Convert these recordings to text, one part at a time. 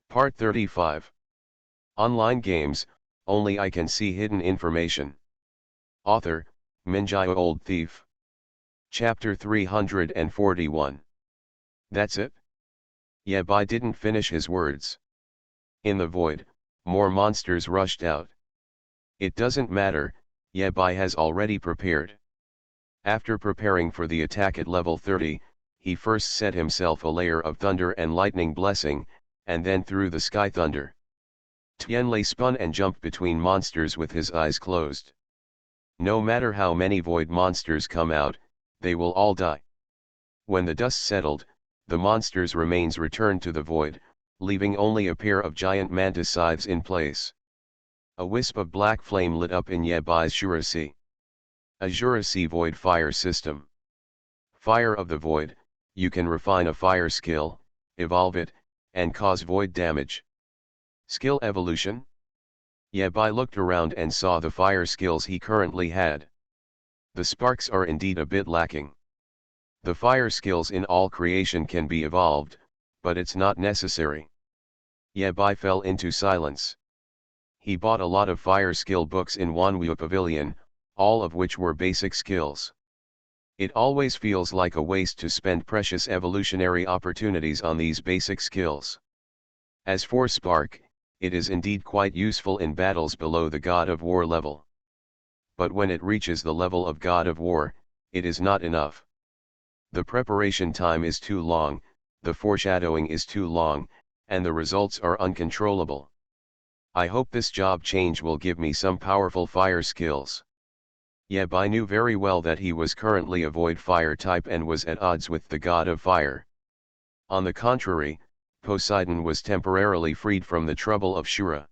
Part 35. Online games, only I can see hidden information. Author, Minjai Old Thief. Chapter 341. That's it? Yabai didn't finish his words. In the void, more monsters rushed out. It doesn't matter, Yabai has already prepared. After preparing for the attack at level 30, he first set himself a layer of thunder and lightning blessing, and then threw the sky thunder. Tianlei spun and jumped between monsters with his eyes closed. No matter how many void monsters come out, they will all die. When the dust settled, the monsters' remains returned to the void, leaving only a pair of giant mantis scythes in place. A wisp of black flame lit up in Yabai's Juracy. A Juracy void fire system. Fire of the void, you can refine a fire skill, evolve it, and cause void damage. Skill evolution? Yabai looked around and saw the fire skills he currently had. The sparks are indeed a bit lacking. The fire skills in all creation can be evolved, but it's not necessary. Yabai fell into silence. He bought a lot of fire skill books in Wanwu Pavilion, all of which were basic skills. It always feels like a waste to spend precious evolutionary opportunities on these basic skills. As for Spark, it is indeed quite useful in battles below the God of War level. But when it reaches the level of God of War, it is not enough. The preparation time is too long, the foreshadowing is too long, and the results are uncontrollable. I hope this job change will give me some powerful fire skills. Yabai knew very well that he was currently a void fire type and was at odds with the God of Fire. On the contrary, Poseidon was temporarily freed from the trouble of Shura.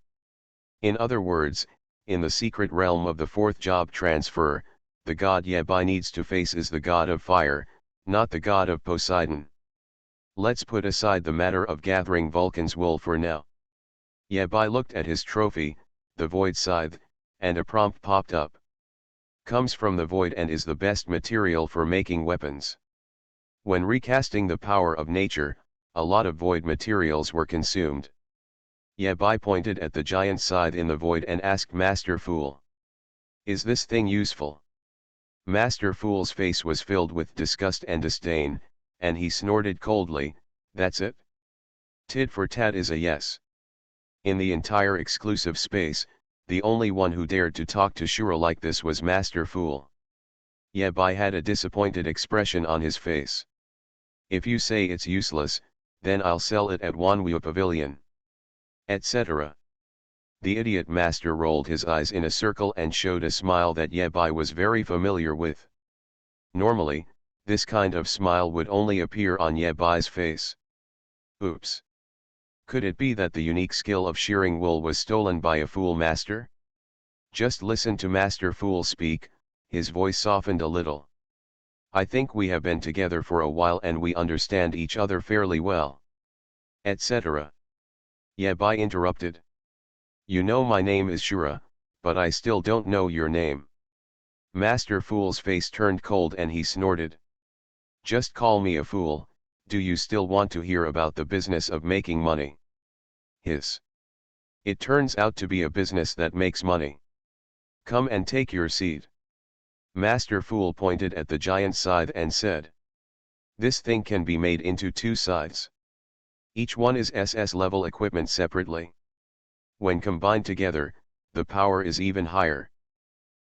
In other words, in the secret realm of the fourth job transfer, the god Yabai needs to face is the god of fire, not the god of Poseidon. Let's put aside the matter of gathering Vulcan's wool for now. Yabai looked at his trophy, the void scythe, and a prompt popped up. Comes from the void and is the best material for making weapons. When recasting the power of nature, a lot of void materials were consumed. Yabai pointed at the giant scythe in the void and asked Master Fool. Is this thing useful? Master Fool's face was filled with disgust and disdain, and he snorted coldly, that's it? Tit for tat is a yes. In the entire exclusive space, the only one who dared to talk to Shura like this was Master Fool. Yabai had a disappointed expression on his face. If you say it's useless, then I'll sell it at Wanwu Pavilion. Etc. The idiot master rolled his eyes in a circle and showed a smile that Yabai was very familiar with. Normally, this kind of smile would only appear on Yabai's face. Oops. Could it be that the unique skill of shearing wool was stolen by a fool master? Just listen to Master Fool speak, his voice softened a little. I think we have been together for a while and we understand each other fairly well. Etc. Yabai interrupted. You know my name is Shura, but I still don't know your name. Master Fool's face turned cold and he snorted. Just call me a fool, do you still want to hear about the business of making money? Hiss. It turns out to be a business that makes money. Come and take your seat. Master Fool pointed at the giant scythe and said. This thing can be made into two scythes. Each one is SS level equipment separately. When combined together, the power is even higher.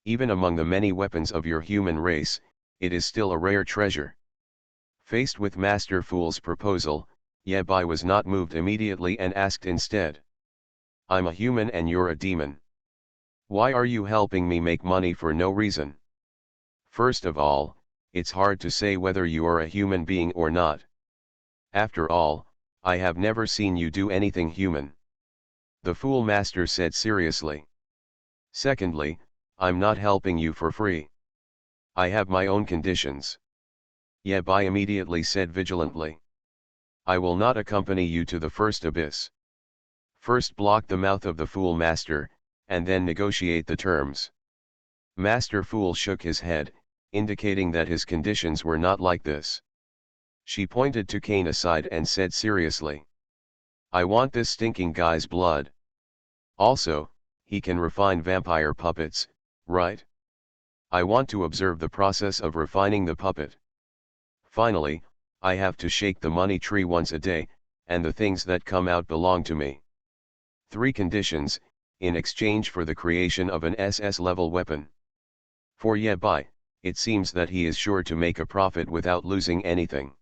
Even among the many weapons of your human race, it is still a rare treasure. Faced with Master Fool's proposal, Yabai was not moved immediately and asked instead. I'm a human and you're a demon. Why are you helping me make money for no reason? First of all, it's hard to say whether you are a human being or not. After all, I have never seen you do anything human. The Fool Master said seriously. Secondly, I'm not helping you for free. I have my own conditions. Yabai immediately said vigilantly. I will not accompany you to the first abyss. First block the mouth of the Fool Master, and then negotiate the terms. Master Fool shook his head, indicating that his conditions were not like this. She pointed to Kane aside and said seriously. I want this stinking guy's blood. Also, he can refine vampire puppets, right? I want to observe the process of refining the puppet. Finally, I have to shake the money tree once a day, and the things that come out belong to me. 3 conditions, in exchange for the creation of an SS-level weapon. For Yebai, it seems that he is sure to make a profit without losing anything.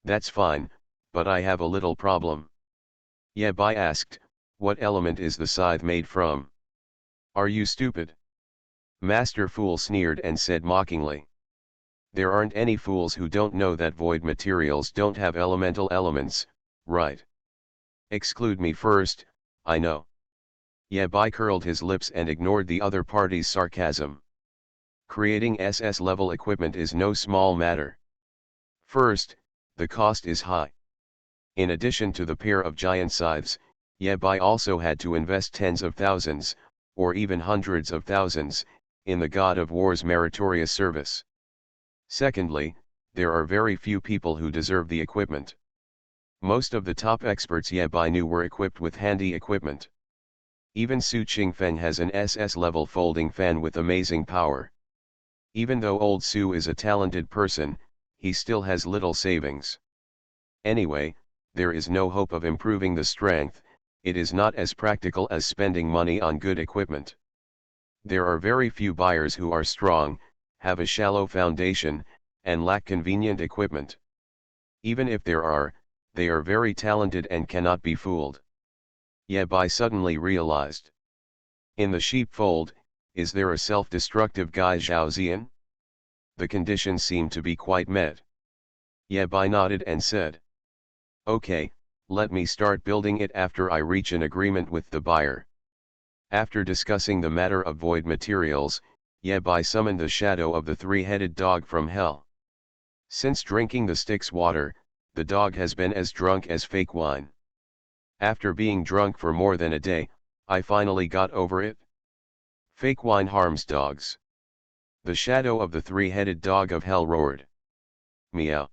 That's fine, but I have a little problem. Yebai asked, what element is the scythe made from? Are you stupid? Master Fool sneered and said mockingly. There aren't any fools who don't know that void materials don't have elemental elements, right? Exclude me first, I know. Yebai curled his lips and ignored the other party's sarcasm. Creating SS-level equipment is no small matter. First, the cost is high. In addition to the pair of giant scythes, Yebai also had to invest tens of thousands, or even hundreds of thousands, in the God of War's meritorious service. Secondly, there are very few people who deserve the equipment. Most of the top experts Yebai knew were equipped with handy equipment. Even Su Qingfeng has an SS-level folding fan with amazing power. Even though old Su is a talented person, he still has little savings. Anyway, there is no hope of improving the strength, it is not as practical as spending money on good equipment. There are very few buyers who are strong, have a shallow foundation, and lack convenient equipment. Even if there are, they are very talented and cannot be fooled. Yebai suddenly realized. In the sheepfold, is there a self-destructive guy Zhaozian? The conditions seem to be quite met. Yebai nodded and said. Okay, let me start building it after I reach an agreement with the buyer. After discussing the matter of void materials, Yebai summoned the shadow of the 3-headed dog from hell. Since drinking the stick's water, the dog has been as drunk as fake wine. After being drunk for more than a day, I finally got over it. Fake wine harms dogs. The shadow of the 3-headed dog of hell roared. Meow.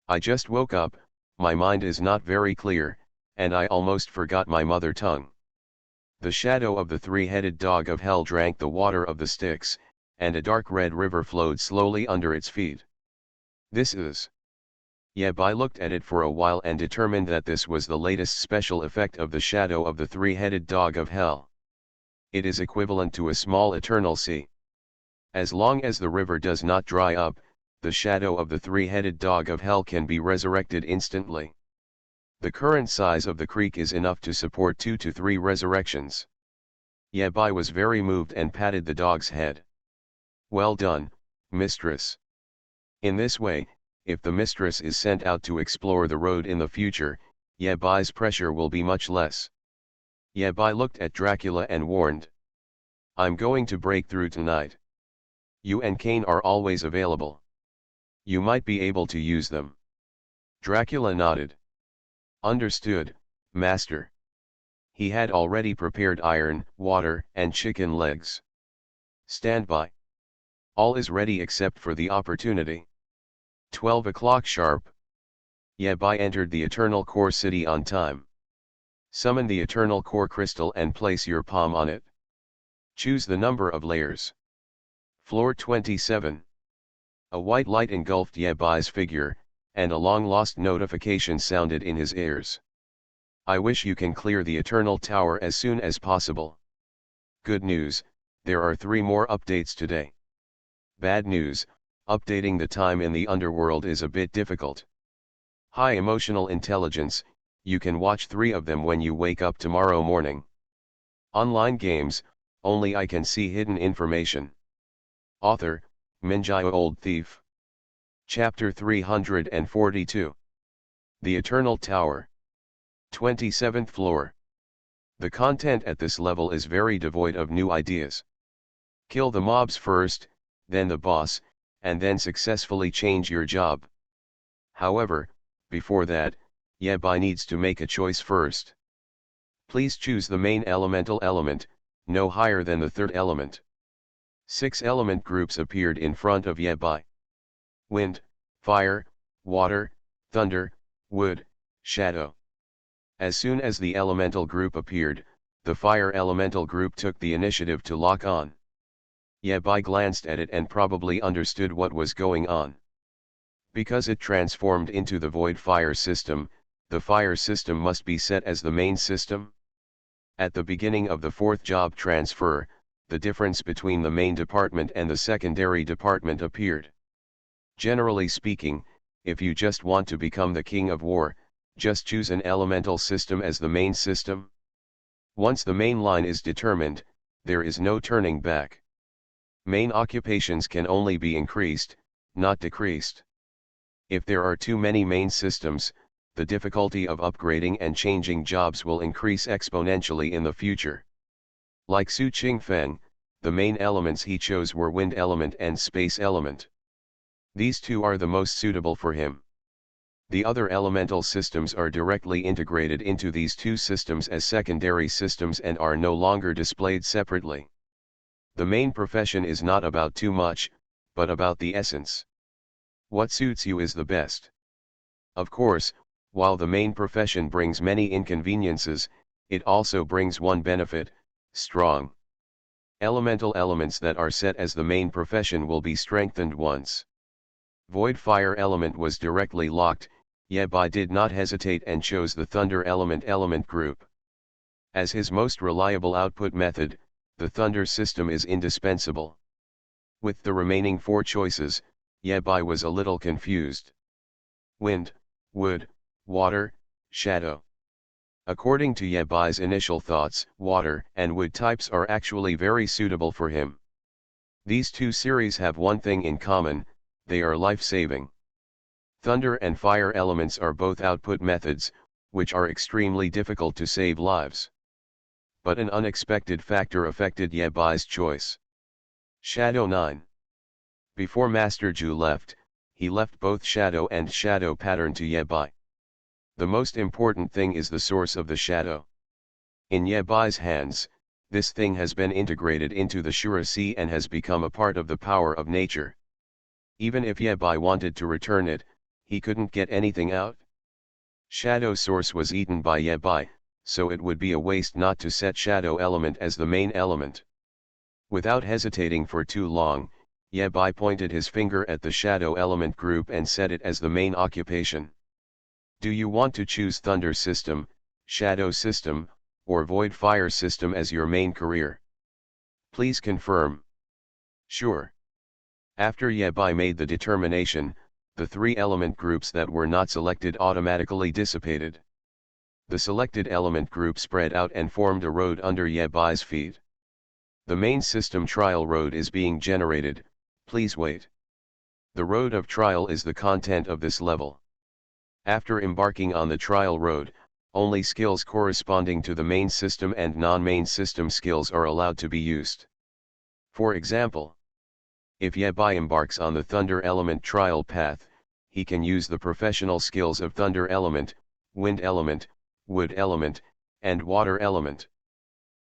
I just woke up, my mind is not very clear, and I almost forgot my mother tongue. The shadow of the 3-headed dog of hell drank the water of the sticks, and a dark red river flowed slowly under its feet. This is. Yebai looked at it for a while and determined that this was the latest special effect of the shadow of the 3-headed dog of hell. It is equivalent to a small eternal sea. As long as the river does not dry up, the shadow of the 3-headed dog of hell can be resurrected instantly. The current size of the creek is enough to support 2 to 3 resurrections. Yebai was very moved and patted the dog's head. Well done, mistress. In this way, if the mistress is sent out to explore the road in the future, Yebai's pressure will be much less. Yebai looked at Dracula and warned. I'm going to break through tonight. You and Kane are always available. You might be able to use them. Dracula nodded. Understood, master. He had already prepared iron, water, and chicken legs. Stand by. All is ready except for the opportunity. 12 o'clock sharp. Yebai entered the Eternal Core City on time. Summon the Eternal Core Crystal and place your palm on it. Choose the number of layers. Floor 27. A white light engulfed Yebai's figure, and a long-lost notification sounded in his ears. I wish you can clear the Eternal Tower as soon as possible. Good news, there are 3 more updates today. Bad news, updating the time in the underworld is a bit difficult. High emotional intelligence, you can watch 3 of them when you wake up tomorrow morning. Online games, only I can see hidden information. Author, Minjio Old Thief. Chapter 342. The Eternal Tower. 27th floor. The content at this level is very devoid of new ideas. Kill the mobs first, then the boss, and then successfully change your job. However, before that, Yebai needs to make a choice first. Please choose the main elemental element, no higher than the 3rd element. 6 element groups appeared in front of Yebai. Wind, fire, water, thunder, wood, shadow. As soon as the elemental group appeared, the fire elemental group took the initiative to lock on. Yabai glanced at it and probably understood what was going on. Because it transformed into the void fire system, the fire system must be set as the main system. At the beginning of the fourth job transfer, the difference between the main department and the secondary department appeared. Generally speaking, if you just want to become the king of war, just choose an elemental system as the main system. Once the main line is determined, there is no turning back. Main occupations can only be increased, not decreased. If there are too many main systems, the difficulty of upgrading and changing jobs will increase exponentially in the future. Like Su Qingfeng, the main elements he chose were wind element and space element. These two are the most suitable for him. The other elemental systems are directly integrated into these two systems as secondary systems and are no longer displayed separately. The main profession is not about too much, but about the essence. What suits you is the best. Of course, while the main profession brings many inconveniences, it also brings one benefit: strong elemental elements that are set as the main profession will be strengthened once Void Fire element was directly locked. Yabai did not hesitate and chose the Thunder element group. As his most reliable output method, the Thunder system is indispensable. With the remaining four choices, Yabai was a little confused. Wind, wood, water, shadow. According to Yabai's initial thoughts, water and wood types are actually very suitable for him. These two series have one thing in common: they are life-saving. Thunder and fire elements are both output methods, which are extremely difficult to save lives. But an unexpected factor affected Yabai's choice. Shadow 9. Before Master Ju left, he left both shadow and shadow pattern to Yabai. The most important thing is the source of the shadow. In Yabai's hands, this thing has been integrated into the Shura and has become a part of the power of nature. Even if Yabai wanted to return it, he couldn't get anything out. Shadow source was eaten by Yabai, so it would be a waste not to set shadow element as the main element. Without hesitating for too long, Yabai pointed his finger at the shadow element group and set it as the main occupation. Do you want to choose Thunder system, Shadow system, or Void Fire system as your main career? Please confirm. Sure. After Yabai made the determination, the three element groups that were not selected automatically dissipated. The selected element group spread out and formed a road under Yabai's feet. The main system trial road is being generated, please wait. The road of trial is the content of this level. After embarking on the trial road, only skills corresponding to the main system and non-main system skills are allowed to be used. For example, if Yabai embarks on the Thunder element trial path, he can use the professional skills of Thunder element, Wind element, Wood element, and Water element.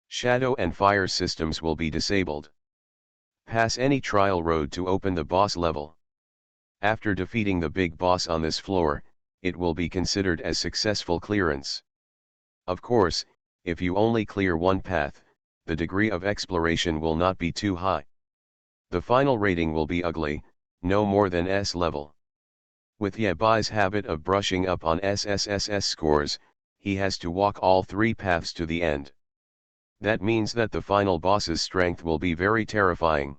Shadow and Fire systems will be disabled. Pass any trial road to open the boss level. After defeating the big boss on this floor, it will be considered as successful clearance. Of course, if you only clear one path, the degree of exploration will not be too high. The final rating will be ugly, no more than S level. With Yabai's habit of brushing up on SSSS scores, he has to walk all three paths to the end. That means that the final boss's strength will be very terrifying.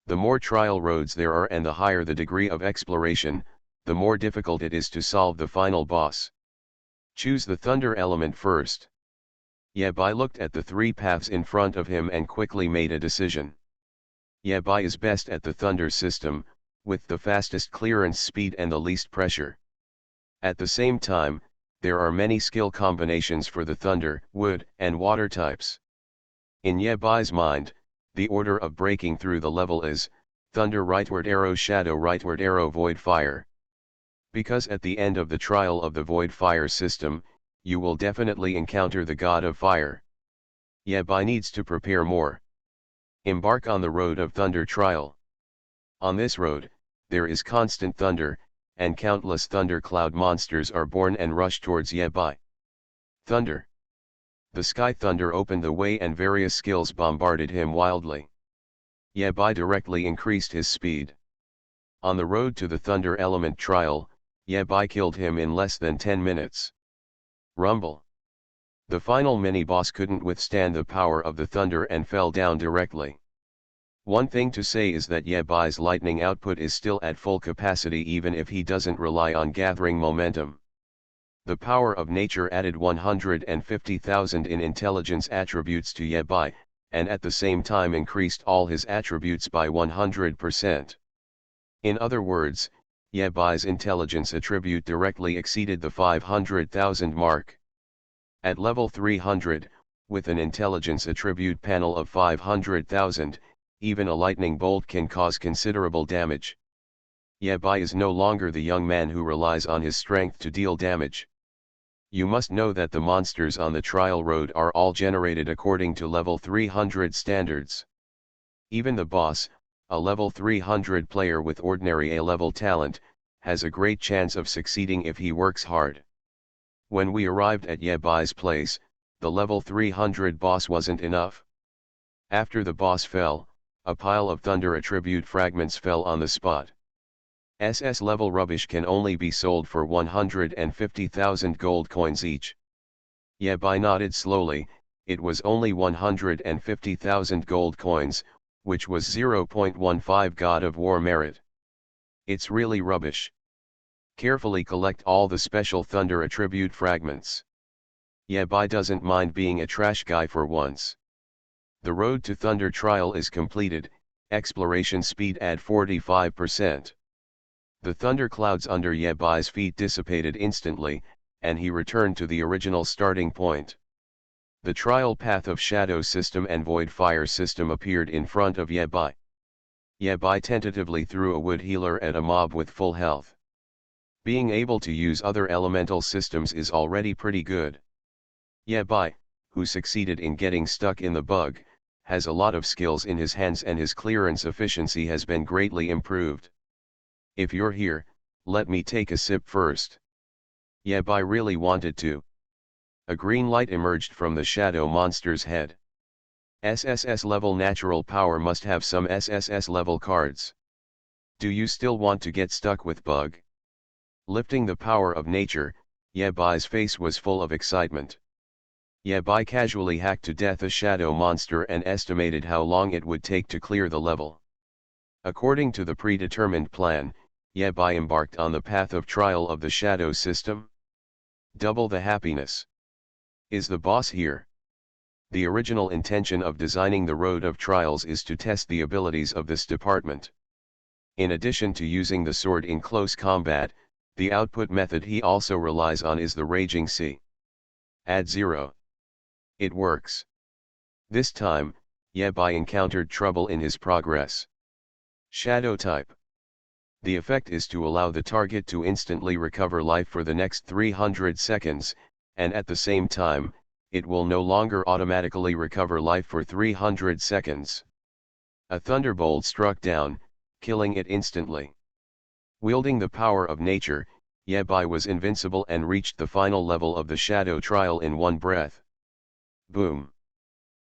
The more trial roads there are and the higher the degree of exploration, the more difficult it is to solve the final boss. Choose the Thunder element first. Yabai looked at the three paths in front of him and quickly made a decision. Yabai is best at the Thunder system, with the fastest clearance speed and the least pressure. At the same time, there are many skill combinations for the Thunder, Wood, and Water types. In Yabai's mind, the order of breaking through the level is Thunder rightward arrow, Shadow rightward arrow, Void Fire. Because at the end of the trial of the Void Fire system, you will definitely encounter the God of Fire. Yabai needs to prepare more. Embark on the road of Thunder trial. On this road, there is constant thunder, and countless thunder cloud monsters are born and rush towards Yabai. Thunder. The sky thunder opened the way and various skills bombarded him wildly. Yabai directly increased his speed. On the road to the thunder element trial, Yabai killed him in less than 10 minutes. Rumble. The final mini-boss couldn't withstand the power of the thunder and fell down directly. One thing to say is that Yabai's lightning output is still at full capacity even if he doesn't rely on gathering momentum. The power of nature added 150,000 in intelligence attributes to Yabai, and at the same time increased all his attributes by 100%. In other words, Yabai's intelligence attribute directly exceeded the 500,000 mark. At level 300, with an intelligence attribute panel of 500,000, even a lightning bolt can cause considerable damage. Yabai is no longer the young man who relies on his strength to deal damage. You must know that the monsters on the trial road are all generated according to level 300 standards. Even the boss, a level 300 player with ordinary A-level talent, has a great chance of succeeding if he works hard. When we arrived at Yabai's place, the level 300 boss wasn't enough. After the boss fell, a pile of thunder attribute fragments fell on the spot. SS level rubbish can only be sold for 150,000 gold coins each. Yabai nodded slowly. It was only 150,000 gold coins, which was 0.15 God of War merit. It's really rubbish. Carefully collect all the special thunder attribute fragments. Yabai doesn't mind being a trash guy for once. The road to thunder trial is completed, exploration speed at 45%. The thunder clouds under Yabai's feet dissipated instantly, and he returned to the original starting point. The trial path of Shadow System and Void Fire System appeared in front of Yabai. Yabai tentatively threw a wood healer at a mob with full health. Being able to use other elemental systems is already pretty good. Yabai, who succeeded in getting stuck in the bug, has a lot of skills in his hands and his clearance efficiency has been greatly improved. If you're here, let me take a sip first. Yabai really wanted to. A green light emerged from the shadow monster's head. SSS level natural power must have some SSS level cards. Do you still want to get stuck with bug? Lifting the power of nature, Yabai's face was full of excitement. Yabai casually hacked to death a shadow monster and estimated how long it would take to clear the level. According to the predetermined plan, Yabai embarked on the path of trial of the shadow system. Double the happiness. Is the boss here? The original intention of designing the road of trials is to test the abilities of this department. In addition to using the sword in close combat, the output method he also relies on is the Raging Sea. Add 0. It works. This time, Yabai encountered trouble in his progress. Shadow type. The effect is to allow the target to instantly recover life for the next 300 seconds, and at the same time, it will no longer automatically recover life for 300 seconds. A thunderbolt struck down, killing it instantly. Wielding the power of nature, Yabai was invincible and reached the final level of the shadow trial in one breath. Boom.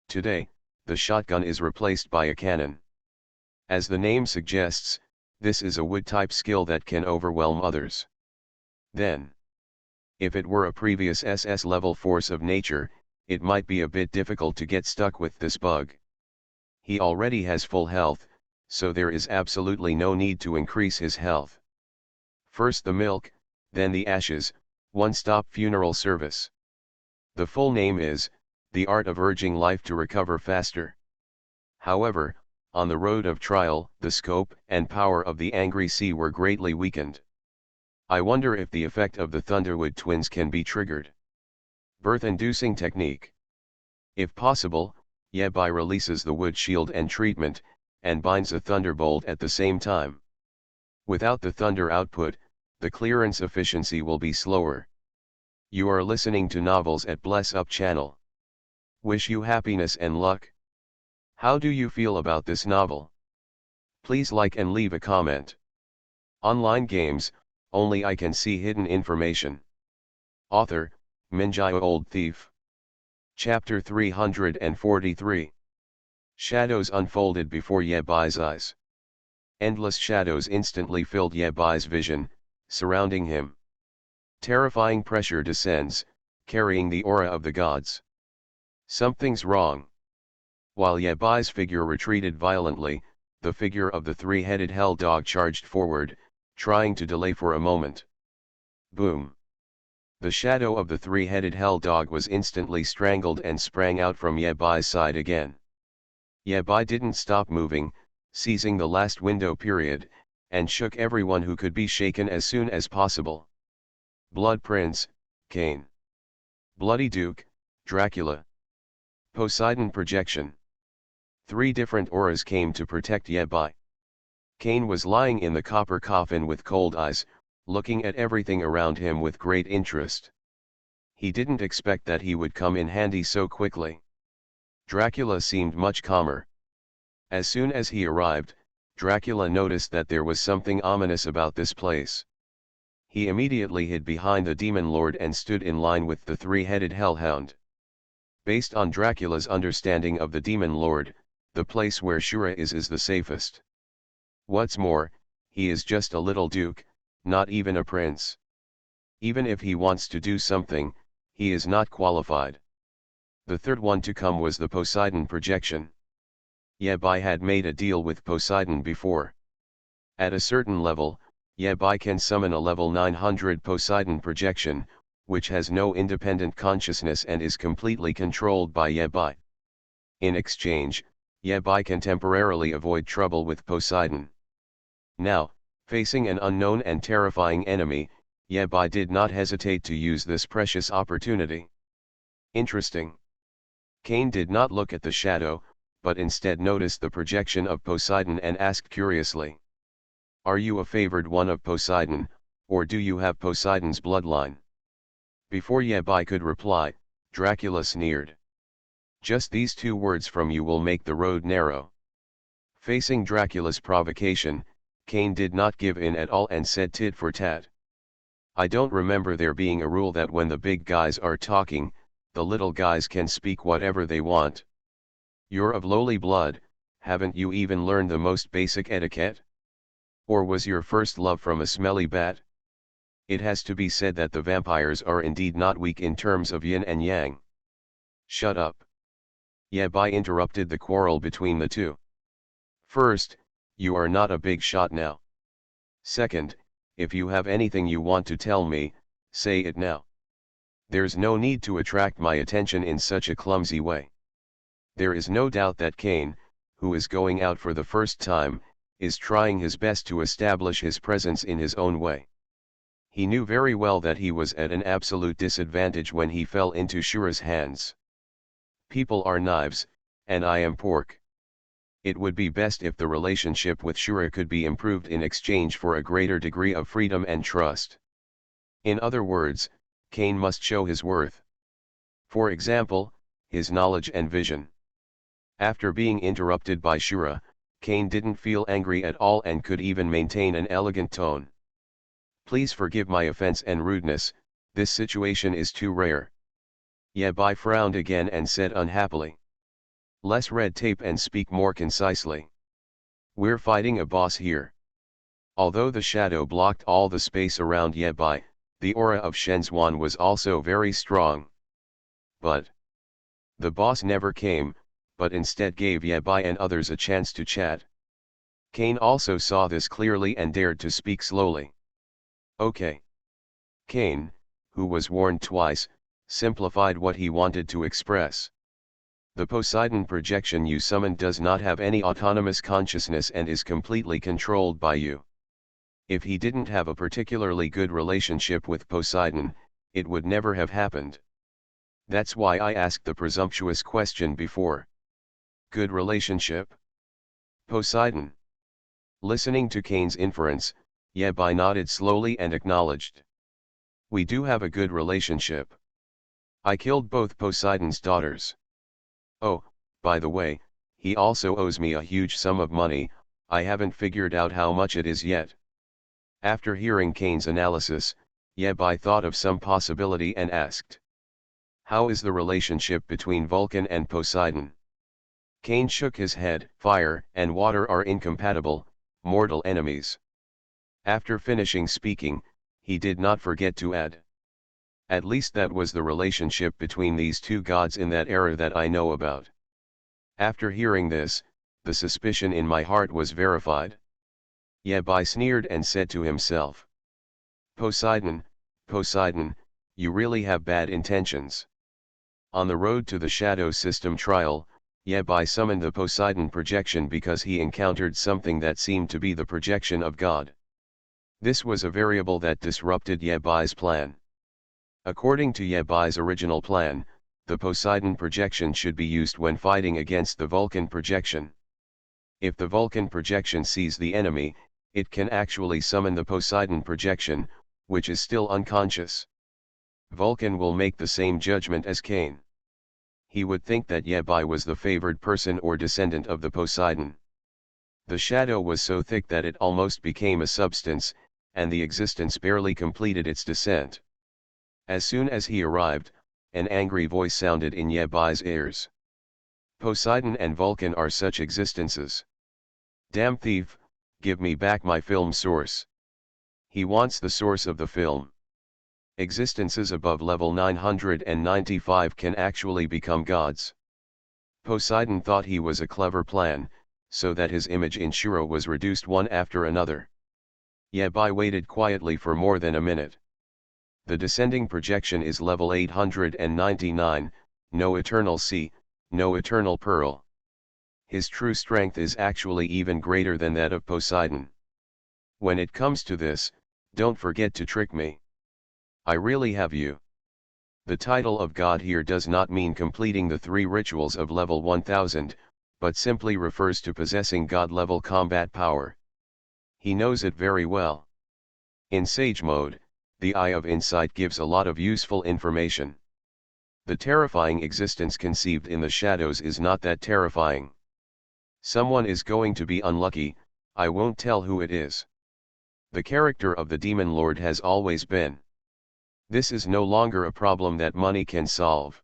Today, the shotgun is replaced by a cannon. As the name suggests, this is a wood-type skill that can overwhelm others. Then, if it were a previous SS level force of nature, it might be a bit difficult to get stuck with this bug. He already has full health, so there is absolutely no need to increase his health. First the milk, then the ashes, one-stop funeral service. The full name is, The Art of Urging Life to Recover Faster. However, on the road of trial, the scope and power of the Angry Sea were greatly weakened. I wonder if the effect of the Thunderwood twins can be triggered. Birth-inducing technique. If possible, Yabai releases the wood shield and treatment, and binds a thunderbolt at the same time. Without the thunder output, the clearance efficiency will be slower. You are listening to Novels at Bless Up channel. Wish you happiness and luck. How do you feel about this novel? Please like and leave a comment. Online games, only I can see hidden information. Author, Minjaya Old Thief. Chapter 343. Shadows unfolded before Yebai's eyes. Endless shadows instantly filled Yebai's vision, surrounding him. Terrifying pressure descends, carrying the aura of the gods. Something's wrong. While Yebai's figure retreated violently, the figure of the three-headed hell dog charged forward, trying to delay for a moment. Boom! The shadow of the three-headed hell dog was instantly strangled and sprang out from Yebai's side again. Yebai didn't stop moving, seizing the last window period, and shook everyone who could be shaken as soon as possible. Blood Prince, Cain. Bloody Duke, Dracula. Poseidon Projection. Three different auras came to protect Yebai. Cain was lying in the copper coffin with cold eyes, looking at everything around him with great interest. He didn't expect that he would come in handy so quickly. Dracula seemed much calmer. As soon as he arrived, Dracula noticed that there was something ominous about this place. He immediately hid behind the demon lord and stood in line with the three-headed hellhound. Based on Dracula's understanding of the demon lord, the place where Shura is the safest. What's more, he is just a little duke, not even a prince. Even if he wants to do something, he is not qualified. The third one to come was the Poseidon projection. Yebai had made a deal with Poseidon before. At a certain level, Yebai can summon a level 900 Poseidon projection, which has no independent consciousness and is completely controlled by Yebai. In exchange, Yebai can temporarily avoid trouble with Poseidon. Now, facing an unknown and terrifying enemy, Yebai did not hesitate to use this precious opportunity. Interesting. Cain did not look at the shadow, but instead noticed the projection of Poseidon and asked curiously. Are you a favored one of Poseidon, or do you have Poseidon's bloodline? Before Yebai could reply, Dracula sneered. Just these two words from you will make the road narrow. Facing Dracula's provocation, Cain did not give in at all and said tit for tat. I don't remember there being a rule that when the big guys are talking, the little guys can speak whatever they want. You're of lowly blood, haven't you even learned the most basic etiquette? Or was your first love from a smelly bat? It has to be said that the vampires are indeed not weak in terms of yin and yang. Shut up. Yebai interrupted the quarrel between the two. First, you are not a big shot now. Second, if you have anything you want to tell me, say it now. There's no need to attract my attention in such a clumsy way. There is no doubt that Cain, who is going out for the first time, is trying his best to establish his presence in his own way. He knew very well that he was at an absolute disadvantage when he fell into Shura's hands. People are knives, and I am pork. It would be best if the relationship with Shura could be improved in exchange for a greater degree of freedom and trust. In other words, Cain must show his worth. For example, his knowledge and vision. After being interrupted by Shura, Cain didn't feel angry at all and could even maintain an elegant tone. Please forgive my offense and rudeness, this situation is too rare. Yebai frowned again and said unhappily. Less red tape and speak more concisely. We're fighting a boss here. Although the shadow blocked all the space around Yebai, the aura of Shenzhuan was also very strong. But the boss never came, but instead gave Yebai and others a chance to chat. Cain also saw this clearly and dared to speak slowly. Okay. Cain, who was warned twice, simplified what he wanted to express. The Poseidon projection you summoned does not have any autonomous consciousness and is completely controlled by you. If he didn't have a particularly good relationship with Poseidon, it would never have happened. That's why I asked the presumptuous question before. Good relationship? Poseidon. Listening to Cain's inference, Yebai nodded slowly and acknowledged. We do have a good relationship. I killed both Poseidon's daughters. Oh, by the way, he also owes me a huge sum of money, I haven't figured out how much it is yet. After hearing Cain's analysis, Yebai thought of some possibility and asked. How is the relationship between Vulcan and Poseidon? Cain shook his head. Fire and water are incompatible, mortal enemies. After finishing speaking, he did not forget to add, at least that was the relationship between these two gods in that era that I know about. After hearing this, the suspicion in my heart was verified. Yabai sneered and said to himself, Poseidon, Poseidon, you really have bad intentions. On the road to the Shadow System trial, Yabai summoned the Poseidon projection because he encountered something that seemed to be the projection of God. This was a variable that disrupted Yabai's plan. According to Yabai's original plan, the Poseidon projection should be used when fighting against the Vulcan projection. If the Vulcan projection sees the enemy, it can actually summon the Poseidon projection, which is still unconscious. Vulcan will make the same judgment as Cain. He would think that Yabai was the favored person or descendant of the Poseidon. The shadow was so thick that it almost became a substance, and the existence barely completed its descent. As soon as he arrived, an angry voice sounded in Yabai's ears. Poseidon and Vulcan are such existences. Damn thief, give me back my film source. He wants the source of the film. Existences above level 995 can actually become gods. Poseidon thought he was a clever plan, so that his image in Shura was reduced one after another. Yabai waited quietly for more than a minute. The descending projection is level 899, no eternal sea, no eternal pearl. His true strength is actually even greater than that of Poseidon. When it comes to this, don't forget to trick me. I really have you. The title of God here does not mean completing the 3 rituals of level 1000, but simply refers to possessing God-level combat power. He knows it very well. In Sage mode, the Eye of Insight gives a lot of useful information. The terrifying existence conceived in the shadows is not that terrifying. Someone is going to be unlucky, I won't tell who it is. The character of the Demon Lord has always been. This is no longer a problem that money can solve.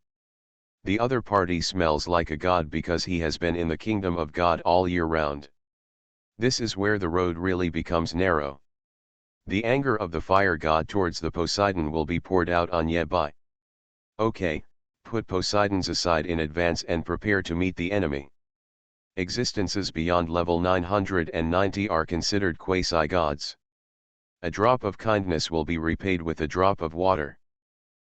The other party smells like a god because he has been in the kingdom of God all year round. This is where the road really becomes narrow. The anger of the fire god towards the Poseidon will be poured out on Yabai. Okay, put Poseidon's aside in advance and prepare to meet the enemy. Existences beyond level 990 are considered quasi-gods. A drop of kindness will be repaid with a drop of water.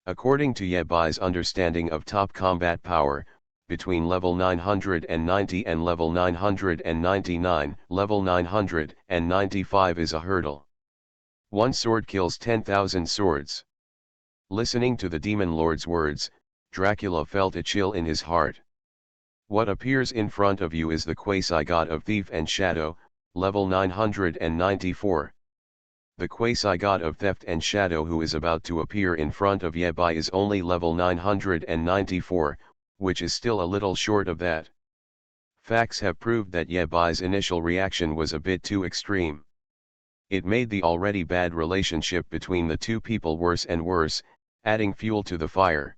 According to Yabai's understanding of top combat power, between level 990 and level 999, level 995 is a hurdle. One sword kills 10,000 swords. Listening to the Demon Lord's words, Dracula felt a chill in his heart. What appears in front of you is the quasi-god of Thief and Shadow, level 994. The quasi-god of Theft and Shadow who is about to appear in front of Yabai is only level 994, which is still a little short of that. Facts have proved that Yabai's initial reaction was a bit too extreme. It made the already bad relationship between the two people worse and worse, adding fuel to the fire.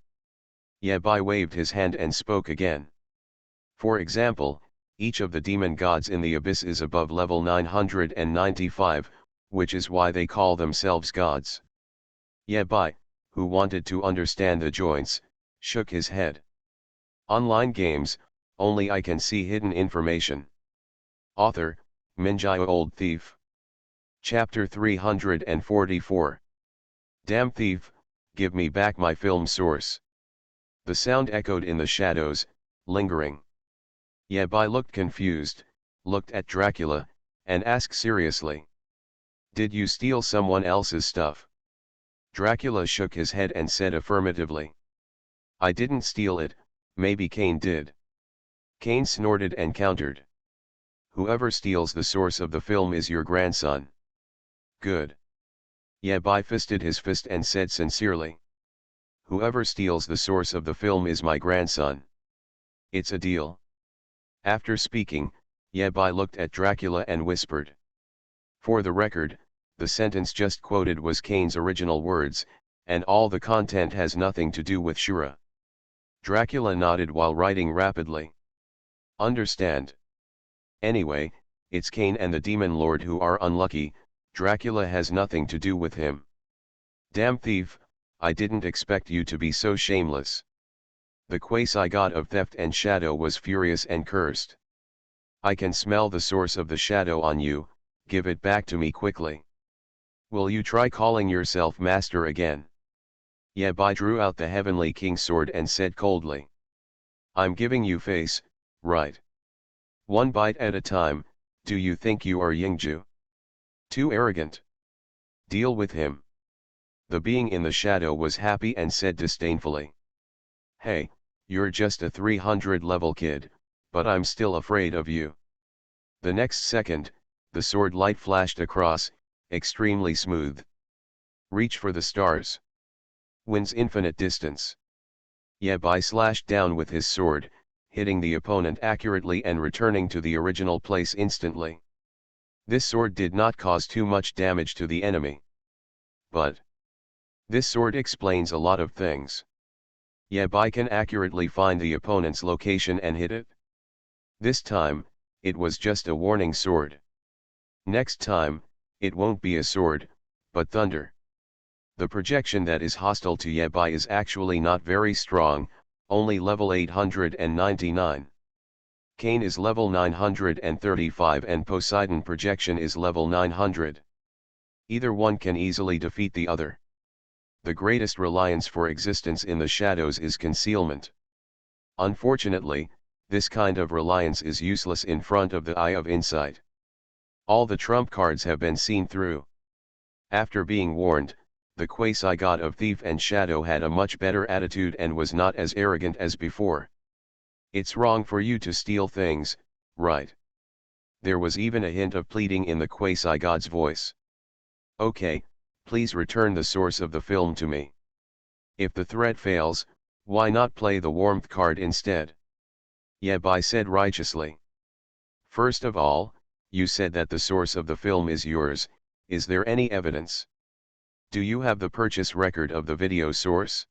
Yabai waved his hand and spoke again. For example, each of the demon gods in the abyss is above level 995, which is why they call themselves gods. Yabai, who wanted to understand the joints, shook his head. Online games, only I can see hidden information. Author, Minjai Old Thief. Chapter 344. Damn thief, give me back my film source. The sound echoed in the shadows, lingering. Yabai looked confused, looked at Dracula, and asked seriously. Did you steal someone else's stuff? Dracula shook his head and said affirmatively. I didn't steal it, maybe Cain did. Cain snorted and countered. Whoever steals the source of the film is your grandson. Good. Yabai fisted his fist and said sincerely. Whoever steals the source of the film is my grandson. It's a deal. After speaking, Yabai looked at Dracula and whispered. For the record, the sentence just quoted was Cain's original words, and all the content has nothing to do with Shura. Dracula nodded while writing rapidly. Understand. Anyway, it's Kane and the Demon Lord who are unlucky, Dracula has nothing to do with him. Damn thief, I didn't expect you to be so shameless. The quasi-god of theft and shadow was furious and cursed. I can smell the source of the shadow on you, give it back to me quickly. Will you try calling yourself master again? Yabai drew out the heavenly king's sword and said coldly. I'm giving you face, right? One bite at a time, do you think you are Yingju? Too arrogant. Deal with him. The being in the shadow was happy and said disdainfully. Hey, you're just a 300 level kid, but I'm still afraid of you. The next second, the sword light flashed across, extremely smooth. Reach for the stars. Wins infinite distance. Yabai slashed down with his sword, hitting the opponent accurately and returning to the original place instantly. This sword did not cause too much damage to the enemy. But this sword explains a lot of things. Yabai can accurately find the opponent's location and hit it. This time, it was just a warning sword. Next time, it won't be a sword, but thunder. The projection that is hostile to Yabai is actually not very strong, only level 899. Kane is level 935 and Poseidon projection is level 900. Either one can easily defeat the other. The greatest reliance for existence in the shadows is concealment. Unfortunately, this kind of reliance is useless in front of the eye of insight. All the trump cards have been seen through. After being warned, the quasi-god of thief and shadow had a much better attitude and was not as arrogant as before. It's wrong for you to steal things, right? There was even a hint of pleading in the quasi-god's voice. Okay, please return the source of the film to me. If the threat fails, why not play the warmth card instead? Yabai said righteously. First of all, you said that the source of the film is yours, is there any evidence? Do you have the purchase record of the video source?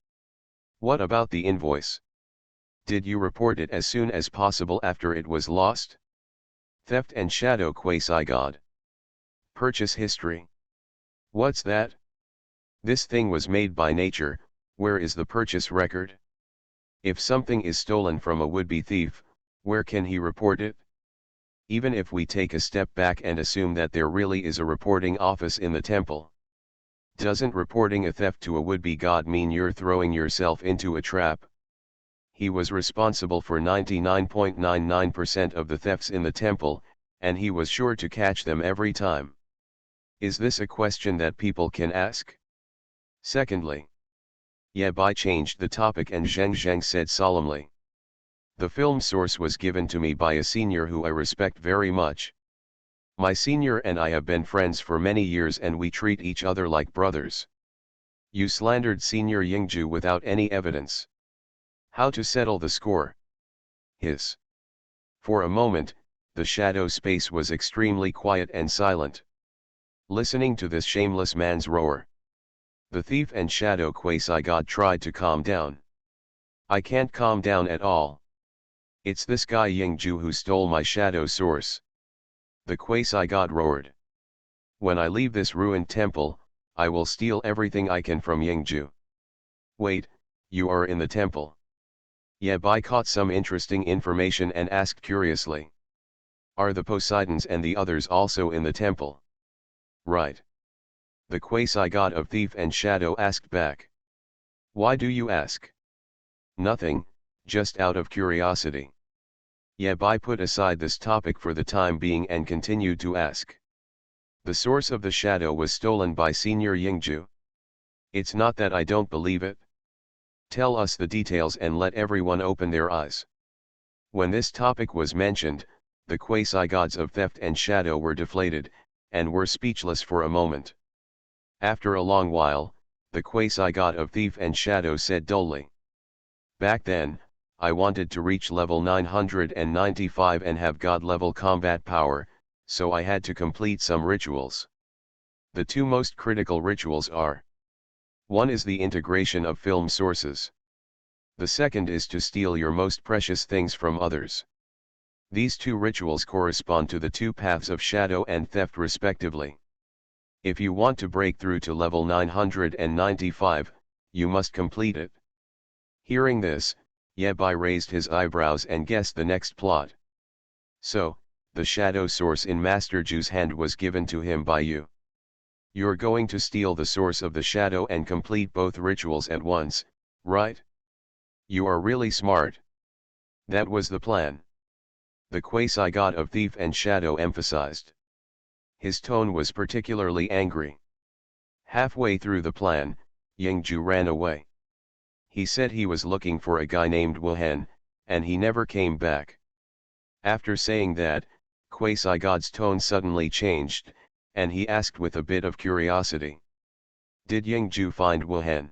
What about the invoice? Did you report it as soon as possible after it was lost? Theft and shadow quasi-god. Purchase history. What's that? This thing was made by nature, where is the purchase record? If something is stolen from a would-be thief, where can he report it? Even if we take a step back and assume that there really is a reporting office in the temple. Doesn't reporting a theft to a would-be god mean you're throwing yourself into a trap? He was responsible for 99.99% of the thefts in the temple, and he was sure to catch them every time. Is this a question that people can ask? Secondly, Yabai changed the topic and Zheng Zheng said solemnly. The film source was given to me by a senior who I respect very much. My senior and I have been friends for many years and we treat each other like brothers. You slandered Senior Yingju without any evidence. How to settle the score? Hiss. For a moment, the shadow space was extremely quiet and silent. Listening to this shameless man's roar, the thief and shadow quasi-god tried to calm down. I can't calm down at all. It's this guy Yingju who stole my shadow source. The quasi-god roared. When I leave this ruined temple, I will steal everything I can from Yingju. Wait, you are in the temple. Yabai caught some interesting information and asked curiously. Are the Poseidons and the others also in the temple? Right. The quasi-god of thief and shadow asked back. Why do you ask? Nothing, just out of curiosity. Yabai put aside this topic for the time being and continued to ask. The source of the shadow was stolen by Senior Yingju. It's not that I don't believe it. Tell us the details and let everyone open their eyes. When this topic was mentioned, the quasi-gods of theft and shadow were deflated, and were speechless for a moment. After a long while, the quasi-god of thief and shadow said dully. Back then, I wanted to reach level 995 and have god-level combat power, so I had to complete some rituals. The two most critical rituals are: one is the integration of film sources. The second is to steal your most precious things from others. These two rituals correspond to the two paths of shadow and theft respectively. If you want to break through to level 995, you must complete it. Hearing this, Yebai raised his eyebrows and guessed the next plot. So, the shadow source in Master Ju's hand was given to him by you. You're going to steal the source of the shadow and complete both rituals at once, right? You are really smart. That was the plan. The quasi-god of thief and shadow emphasized. His tone was particularly angry. Halfway through the plan, Yingju ran away. He said he was looking for a guy named Wuhan, and he never came back. After saying that, quasi-god's tone suddenly changed, and he asked with a bit of curiosity. Did Yingju find Wuhan?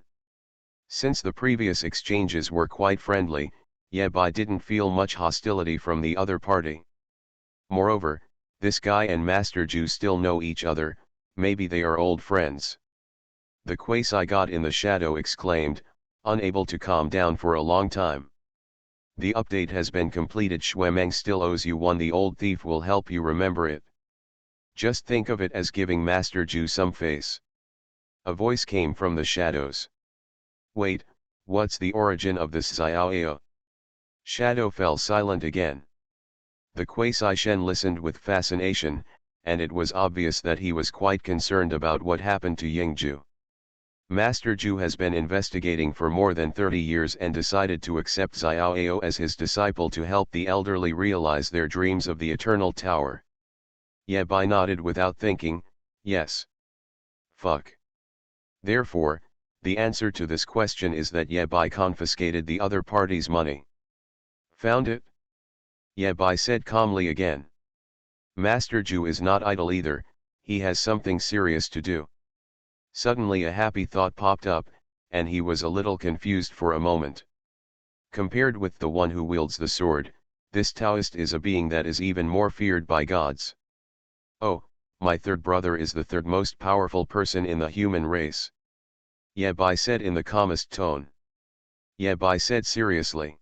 Since the previous exchanges were quite friendly, Yebai didn't feel much hostility from the other party. Moreover, this guy and Master Ju still know each other, maybe they are old friends. The quasi-god in the shadow exclaimed, unable to calm down for a long time. The update has been completed. Shuemeng still owes you one. The old thief will help you remember it. Just think of it as giving Master Ju some face. A voice came from the shadows. Wait, what's the origin of this Xiaoao? Shadow fell silent again. The Quasi-Shen listened with fascination, and it was obvious that he was quite concerned about what happened to Yingju. Master Ju has been investigating for more than 30 years and decided to accept Xiaoao as his disciple to help the elderly realize their dreams of the Eternal Tower. Yebai nodded without thinking, yes. Fuck. Therefore, the answer to this question is that Yebai confiscated the other party's money. Found it? Yebai said calmly again. Master Ju is not idle either, he has something serious to do. Suddenly a happy thought popped up, and he was a little confused for a moment. Compared with the one who wields the sword, this Taoist is a being that is even more feared by gods. Oh, my third brother is the third most powerful person in the human race. Yebai said in the calmest tone. Yebai said seriously.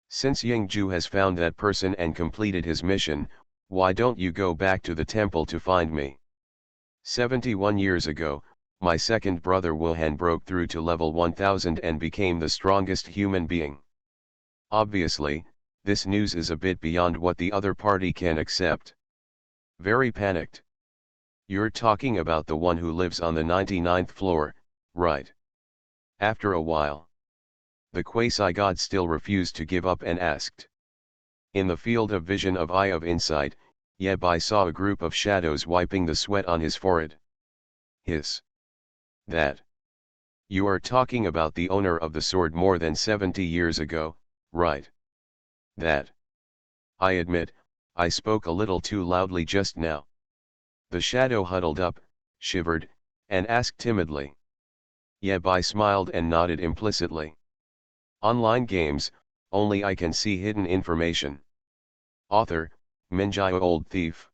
Since Yingju has found that person and completed his mission, why don't you go back to the temple to find me? 71 years ago, my second brother Wuhan broke through to level 1000 and became the strongest human being. Obviously, this news is a bit beyond what the other party can accept. Very panicked. You're talking about the one who lives on the 99th floor, right? After a while, the quasi-god still refused to give up and asked. In the field of vision of Eye of Insight, Yebai saw a group of shadows wiping the sweat on his forehead. Hiss. That. You are talking about the owner of the sword more than 70 years ago, right? That. I admit, I spoke a little too loudly just now. The shadow huddled up, shivered, and asked timidly. Yebai smiled and nodded implicitly. Online games, only I can see hidden information. Author, Minjai Old Thief.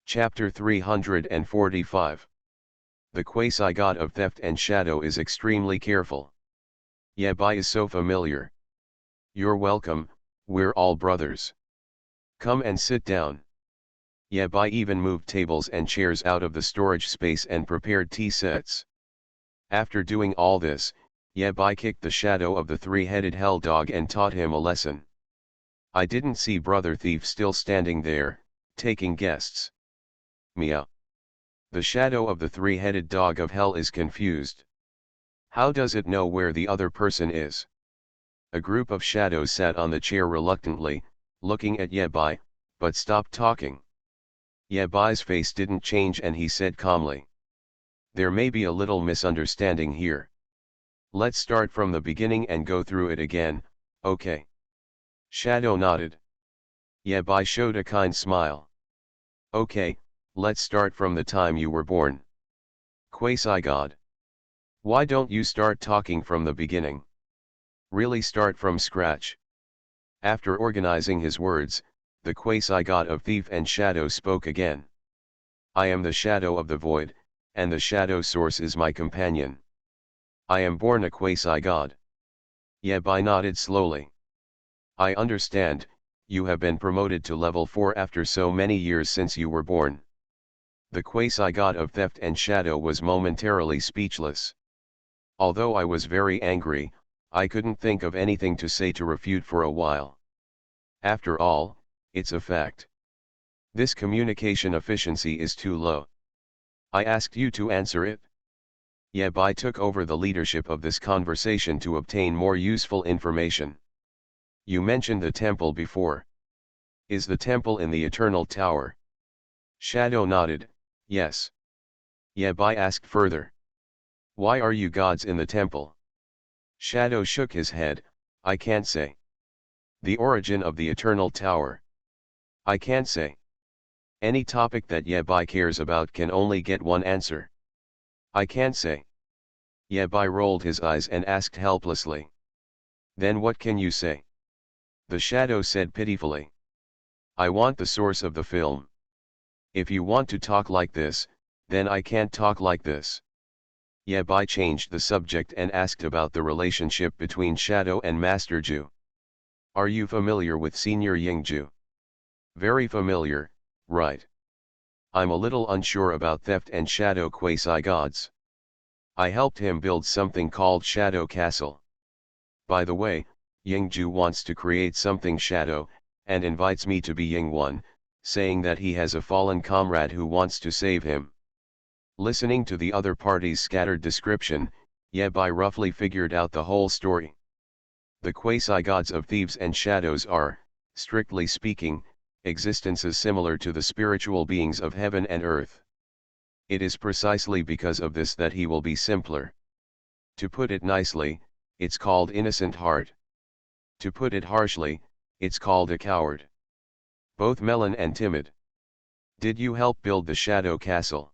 Chapter 345. The quasi-god of theft and shadow is extremely careful. Yebai is so familiar. You're welcome, we're all brothers. Come and sit down. Yebai even moved tables and chairs out of the storage space and prepared tea sets. After doing all this, Yebai kicked the shadow of the three-headed hell dog and taught him a lesson. I didn't see Brother Thief still standing there, taking guests. Meow. The shadow of the three-headed dog of hell is confused. How does it know where the other person is? A group of shadows sat on the chair reluctantly, looking at Yebai, but stopped talking. Yebai's face didn't change and he said calmly. There may be a little misunderstanding here. Let's start from the beginning and go through it again, okay? Shadow nodded. Yebai showed a kind smile. Okay, let's start from the time you were born. Quasi-god. Why don't you start talking from the beginning? Really start from scratch. After organizing his words, the quasi-god of thief and shadow spoke again. I am the shadow of the void, and the shadow source is my companion. I am born a quasi-god. Yabai nodded slowly. I understand, you have been promoted to level 4 after so many years since you were born. The quasi-god of theft and shadow was momentarily speechless. Although I was very angry, I couldn't think of anything to say to refute for a while. After all, it's a fact. This communication efficiency is too low. I asked you to answer it. Yabai took over the leadership of this conversation to obtain more useful information. You mentioned the temple before. Is the temple in the Eternal Tower? Shadow nodded, yes. Yabai asked further. Why are you gods in the temple? Shadow shook his head, I can't say. The origin of the Eternal Tower? I can't say. Any topic that Yabai cares about can only get one answer. I can't say. Yabai rolled his eyes and asked helplessly. Then what can you say? The shadow said pitifully. I want the source of the film. If you want to talk like this, then I can't talk like this. Yabai changed the subject and asked about the relationship between Shadow and Master Ju. Are you familiar with Senior Yingju? Very familiar, right? I'm a little unsure about theft and shadow quasi-gods. I helped him build something called Shadow Castle. By the way, Yingju wants to create something shadow, and invites me to be Ying One, saying that he has a fallen comrade who wants to save him. Listening to the other party's scattered description, Yabai roughly figured out the whole story. The quasi-gods of thieves and shadows are, strictly speaking, existences similar to the spiritual beings of heaven and earth. It is precisely because of this that he will be simpler. To put it nicely, it's called innocent heart. To put it harshly, it's called a coward. Both melon and timid. Did you help build the Shadow Castle?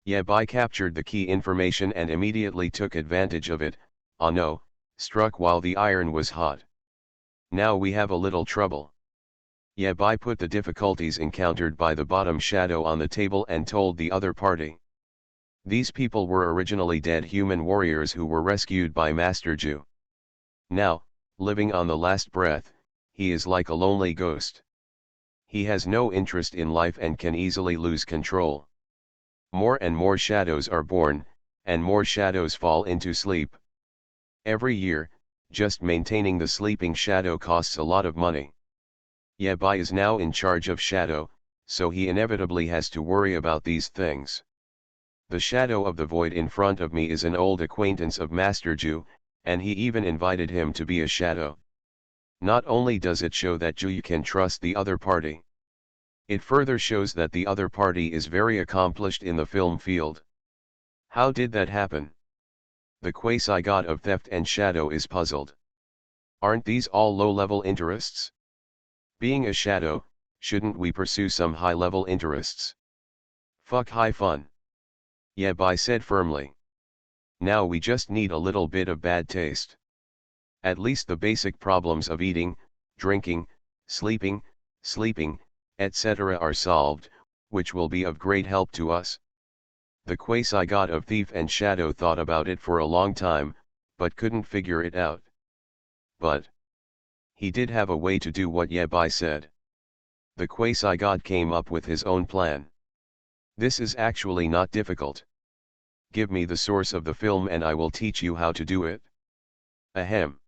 Yabai captured the key information and immediately took advantage of it. Ah no, struck while the iron was hot. Now we have a little trouble. Yabai put the difficulties encountered by the bottom shadow on the table and told the other party. These people were originally dead human warriors who were rescued by Master Ju. Now, living on the last breath, he is like a lonely ghost. He has no interest in life and can easily lose control. More and more shadows are born, and more shadows fall into sleep. Every year, just maintaining the sleeping shadow costs a lot of money. Yabai is now in charge of Shadow, so he inevitably has to worry about these things. The Shadow of the Void in front of me is an old acquaintance of Master Ju, and he even invited him to be a shadow. Not only does it show that Ju can trust the other party, it further shows that the other party is very accomplished in the film field. How did that happen? The quasi-god of theft and shadow is puzzled. Aren't these all low-level interests? Being a shadow, shouldn't we pursue some high-level interests? Fuck high fun. Yabai said firmly. Now we just need a little bit of bad taste. At least the basic problems of eating, drinking, sleeping, etc. are solved, which will be of great help to us. The quasi-god of thief and shadow thought about it for a long time, but couldn't figure it out. But he did have a way to do what Yabai said. The quasi-god came up with his own plan. This is actually not difficult. Give me the source of the film and I will teach you how to do it. Ahem.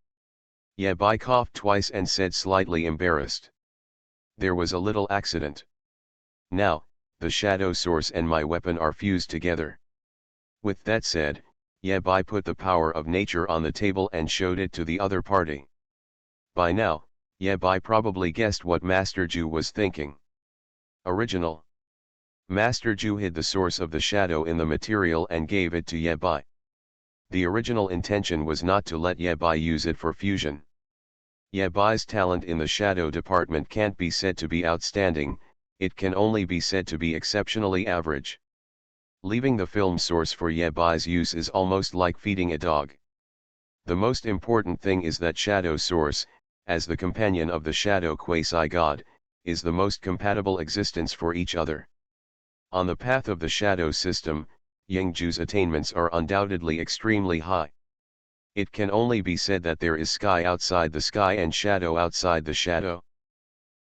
Yabai coughed twice and said slightly embarrassed. There was a little accident. Now, the shadow source and my weapon are fused together. With that said, Yabai put the power of nature on the table and showed it to the other party. By now, Yabai probably guessed what Master Ju was thinking. Original. Master Ju hid the source of the shadow in the material and gave it to Yabai. The original intention was not to let Yabai use it for fusion. Yabai's talent in the shadow department can't be said to be outstanding, it can only be said to be exceptionally average. Leaving the film source for Yabai's use is almost like feeding a dog. The most important thing is that shadow source, as the companion of the shadow quasi-god, is the most compatible existence for each other. On the path of the shadow system, Yingju's attainments are undoubtedly extremely high. It can only be said that there is sky outside the sky and shadow outside the shadow.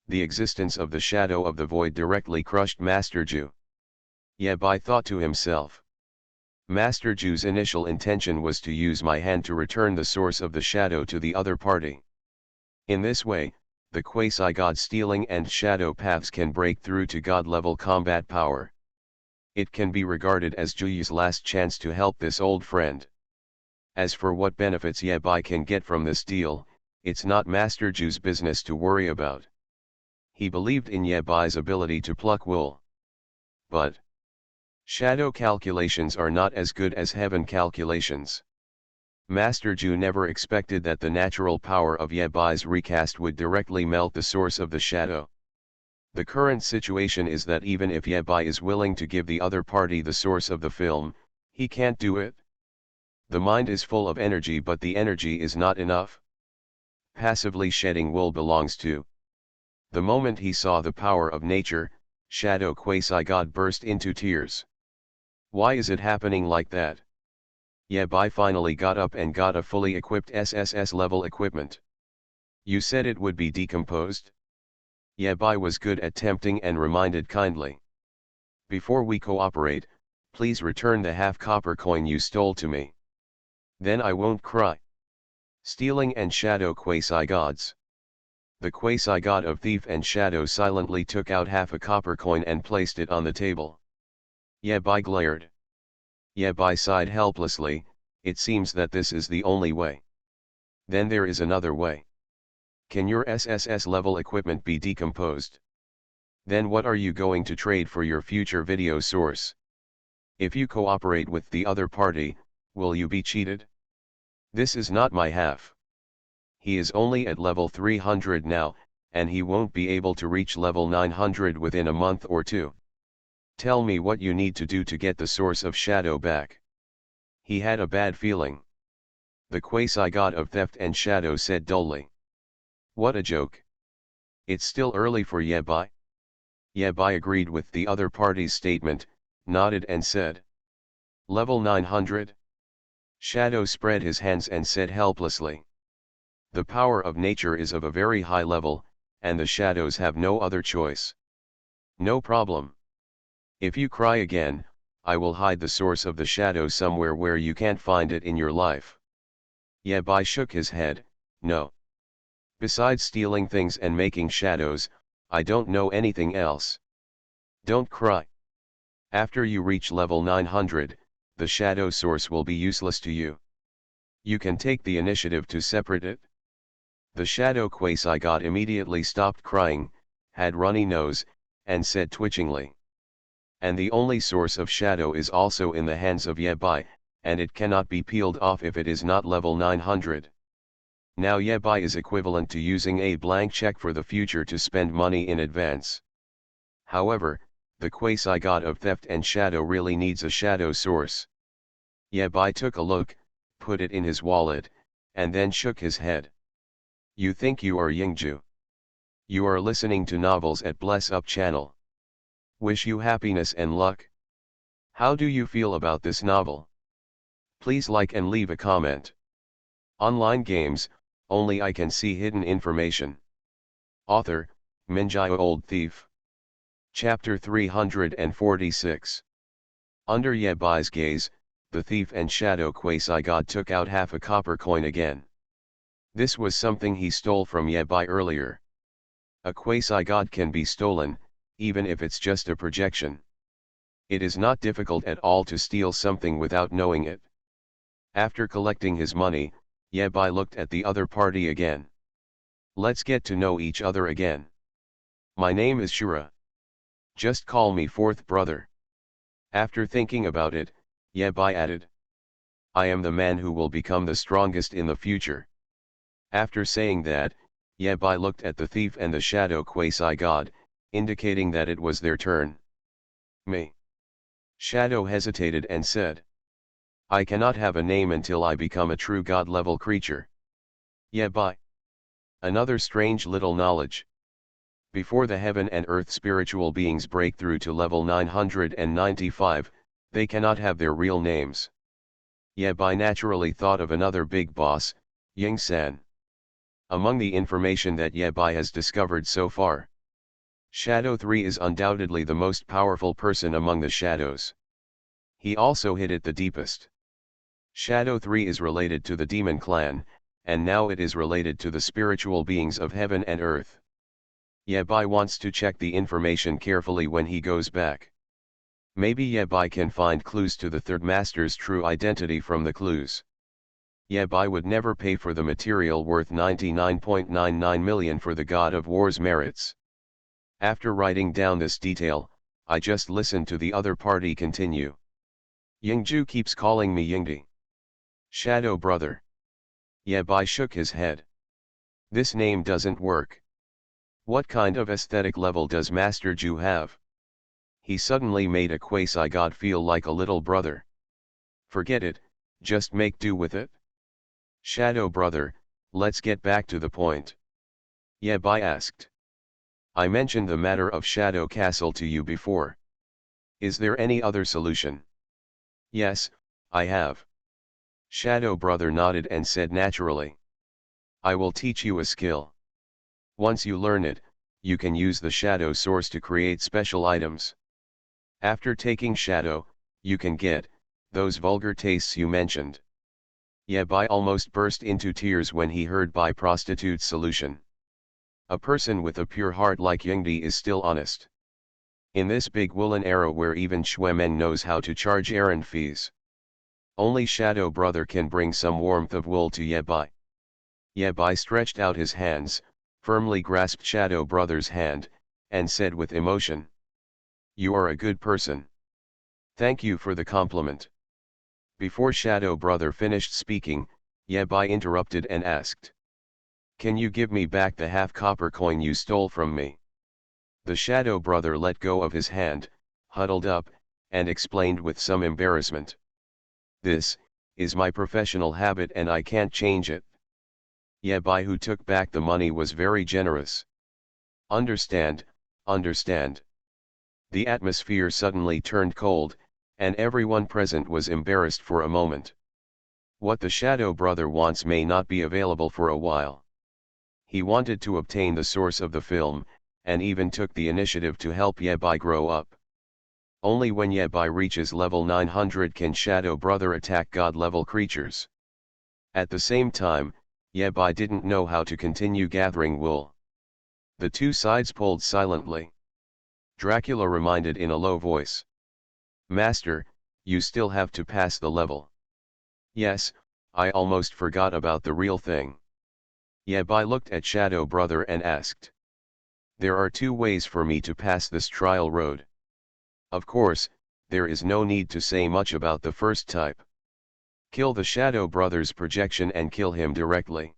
The existence of the shadow of the void directly crushed Master Ju. Yabai thought to himself. Master Ju's initial intention was to use my hand to return the source of the shadow to the other party. In this way, the quasi-god stealing and shadow paths can break through to god-level combat power. It can be regarded as Ju's last chance to help this old friend. As for what benefits Yabai can get from this deal, it's not Master Ju's business to worry about. He believed in Yabai's ability to pluck wool. But shadow calculations are not as good as heaven calculations. Master Ju never expected that the natural power of Yabai's recast would directly melt the source of the shadow. The current situation is that even if Yabai is willing to give the other party the source of the film, he can't do it. The mind is full of energy, but the energy is not enough. Passively shedding wool belongs to. The moment he saw the power of nature, Shadow Quasi-God burst into tears. Why is it happening like that? Yabai finally got up and got a fully equipped SSS level equipment. You said it would be decomposed? Yabai was good at tempting and reminded kindly. Before we cooperate, please return the half copper coin you stole to me. Then I won't cry. Stealing and Shadow Quasi-Gods. The quasi-god of thief and shadow silently took out half a copper coin and placed it on the table. Yabai glared. Yabai sighed helplessly. It seems that this is the only way. Then there is another way. Can your SSS level equipment be decomposed? Then what are you going to trade for your future video source? If you cooperate with the other party, will you be cheated? This is not my half. He is only at level 300 now, and he won't be able to reach level 900 within a month or two. Tell me what you need to do to get the source of shadow back. He had a bad feeling. The quasi-god of theft and shadow said dully. What a joke. It's still early for Yabai. Yabai agreed with the other party's statement, nodded and said. Level 900? Shadow spread his hands and said helplessly. The power of nature is of a very high level, and the shadows have no other choice. No problem. If you cry again, I will hide the source of the shadow somewhere where you can't find it in your life. Yabai shook his head, no. Besides stealing things and making shadows, I don't know anything else. Don't cry. After you reach level 900, the shadow source will be useless to you. You can take the initiative to separate it. The shadow quasi-god immediately stopped crying, had runny nose, and said twitchingly. And the only source of shadow is also in the hands of Yabai, and it cannot be peeled off if it is not level 900. Now Yabai is equivalent to using a blank check for the future to spend money in advance. However, the quasi-god of theft and shadow really needs a shadow source. Yabai took a look, put it in his wallet, and then shook his head. You think you are Yingju. You are listening to novels at Bless Up channel. Wish you happiness and luck. How do you feel about this novel? Please like and leave a comment. Online games, only I can see hidden information. Author, Minjai Old Thief. Chapter 346. Under Yabai's gaze, the thief and shadow quasi-god took out half a copper coin again. This was something he stole from Yabai earlier. A quasi-god can be stolen, even if it's just a projection. It is not difficult at all to steal something without knowing it. After collecting his money, Yabai looked at the other party again. Let's get to know each other again. My name is Shura. Just call me fourth brother. After thinking about it, Yabai added. I am the man who will become the strongest in the future. After saying that, Yabai looked at the thief and the shadow quasi-god, indicating that it was their turn. Me. Shadow hesitated and said. I cannot have a name until I become a true god-level creature. Yabai. Another strange little knowledge. Before the heaven and earth spiritual beings break through to level 995, they cannot have their real names. Yabai naturally thought of another big boss, Ying-san. Among the information that Yabai has discovered so far, Shadow 3 is undoubtedly the most powerful person among the shadows. He also hit it the deepest. Shadow 3 is related to the demon clan, and now it is related to the spiritual beings of heaven and earth. Yabai wants to check the information carefully when he goes back. Maybe Yabai can find clues to the third master's true identity from the clues. Yabai would never pay for the material worth 99.99 million for the God of War's merits. After writing down this detail, I just listened to the other party continue. Yingju keeps calling me Yingdi. Shadow brother. Yabai shook his head. This name doesn't work. What kind of aesthetic level does Master Ju have? He suddenly made a quasi-god feel like a little brother. Forget it, just make do with it. Shadow brother, let's get back to the point. Yabai asked. I mentioned the matter of Shadow Castle to you before. Is there any other solution? Yes, I have. Shadow brother nodded and said naturally. I will teach you a skill. Once you learn it, you can use the shadow source to create special items. After taking shadow, you can get those vulgar tastes you mentioned. Yabai almost burst into tears when he heard Bai prostitute's solution. A person with a pure heart like Yingdi is still honest. In this big woolen era where even Xuemen knows how to charge errand fees, only Shadow brother can bring some warmth of will to Yabai. Yabai stretched out his hands, firmly grasped Shadow brother's hand, and said with emotion, you are a good person. Thank you for the compliment. Before Shadow brother finished speaking, Yabai interrupted and asked, can you give me back the half copper coin you stole from me? The Shadow brother let go of his hand, huddled up, and explained with some embarrassment. This is my professional habit and I can't change it. Yabai, who took back the money, was very generous. Understand, understand. The atmosphere suddenly turned cold, and everyone present was embarrassed for a moment. What the Shadow brother wants may not be available for a while. He wanted to obtain the source of the film, and even took the initiative to help Yabai grow up. Only when Yabai reaches level 900 can Shadow brother attack god-level creatures. At the same time, Yabai didn't know how to continue gathering wool. The two sides pulled silently. Dracula reminded in a low voice. Master, you still have to pass the level. Yes, I almost forgot about the real thing. Yabai looked at Shadow brother and asked. There are two ways for me to pass this trial road. Of course, there is no need to say much about the first type. Kill the Shadow brother's projection and kill him directly.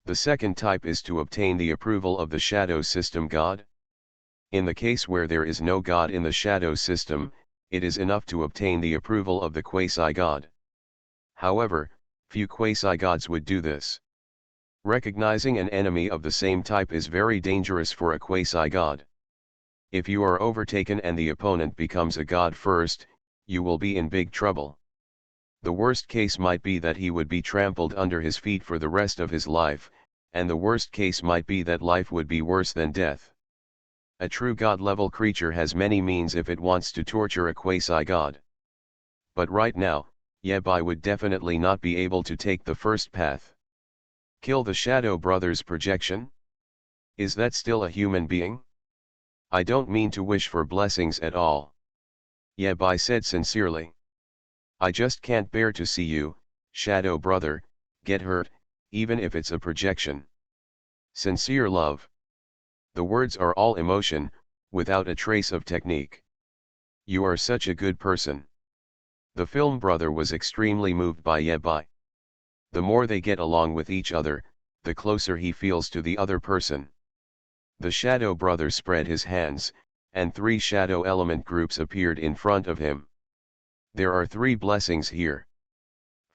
The second type is to obtain the approval of the Shadow system god. In the case where there is no god in the Shadow system, it is enough to obtain the approval of the quasi-god. However, few quasi-gods would do this. Recognizing an enemy of the same type is very dangerous for a quasi-god. If you are overtaken and the opponent becomes a god first, you will be in big trouble. The worst case might be that he would be trampled under his feet for the rest of his life, and the worst case might be that life would be worse than death. A true god-level creature has many means if it wants to torture a quasi-god. But right now, Yabai would definitely not be able to take the first path. Kill the Shadow brother's projection? Is that still a human being? I don't mean to wish for blessings at all. Yabai said sincerely. I just can't bear to see you, Shadow brother, get hurt, even if it's a projection. Sincere love. The words are all emotion, without a trace of technique. You are such a good person. The film brother was extremely moved by Yabai. The more they get along with each other, the closer he feels to the other person. The Shadow brother spread his hands, and 3 shadow element groups appeared in front of him. There are 3 blessings here.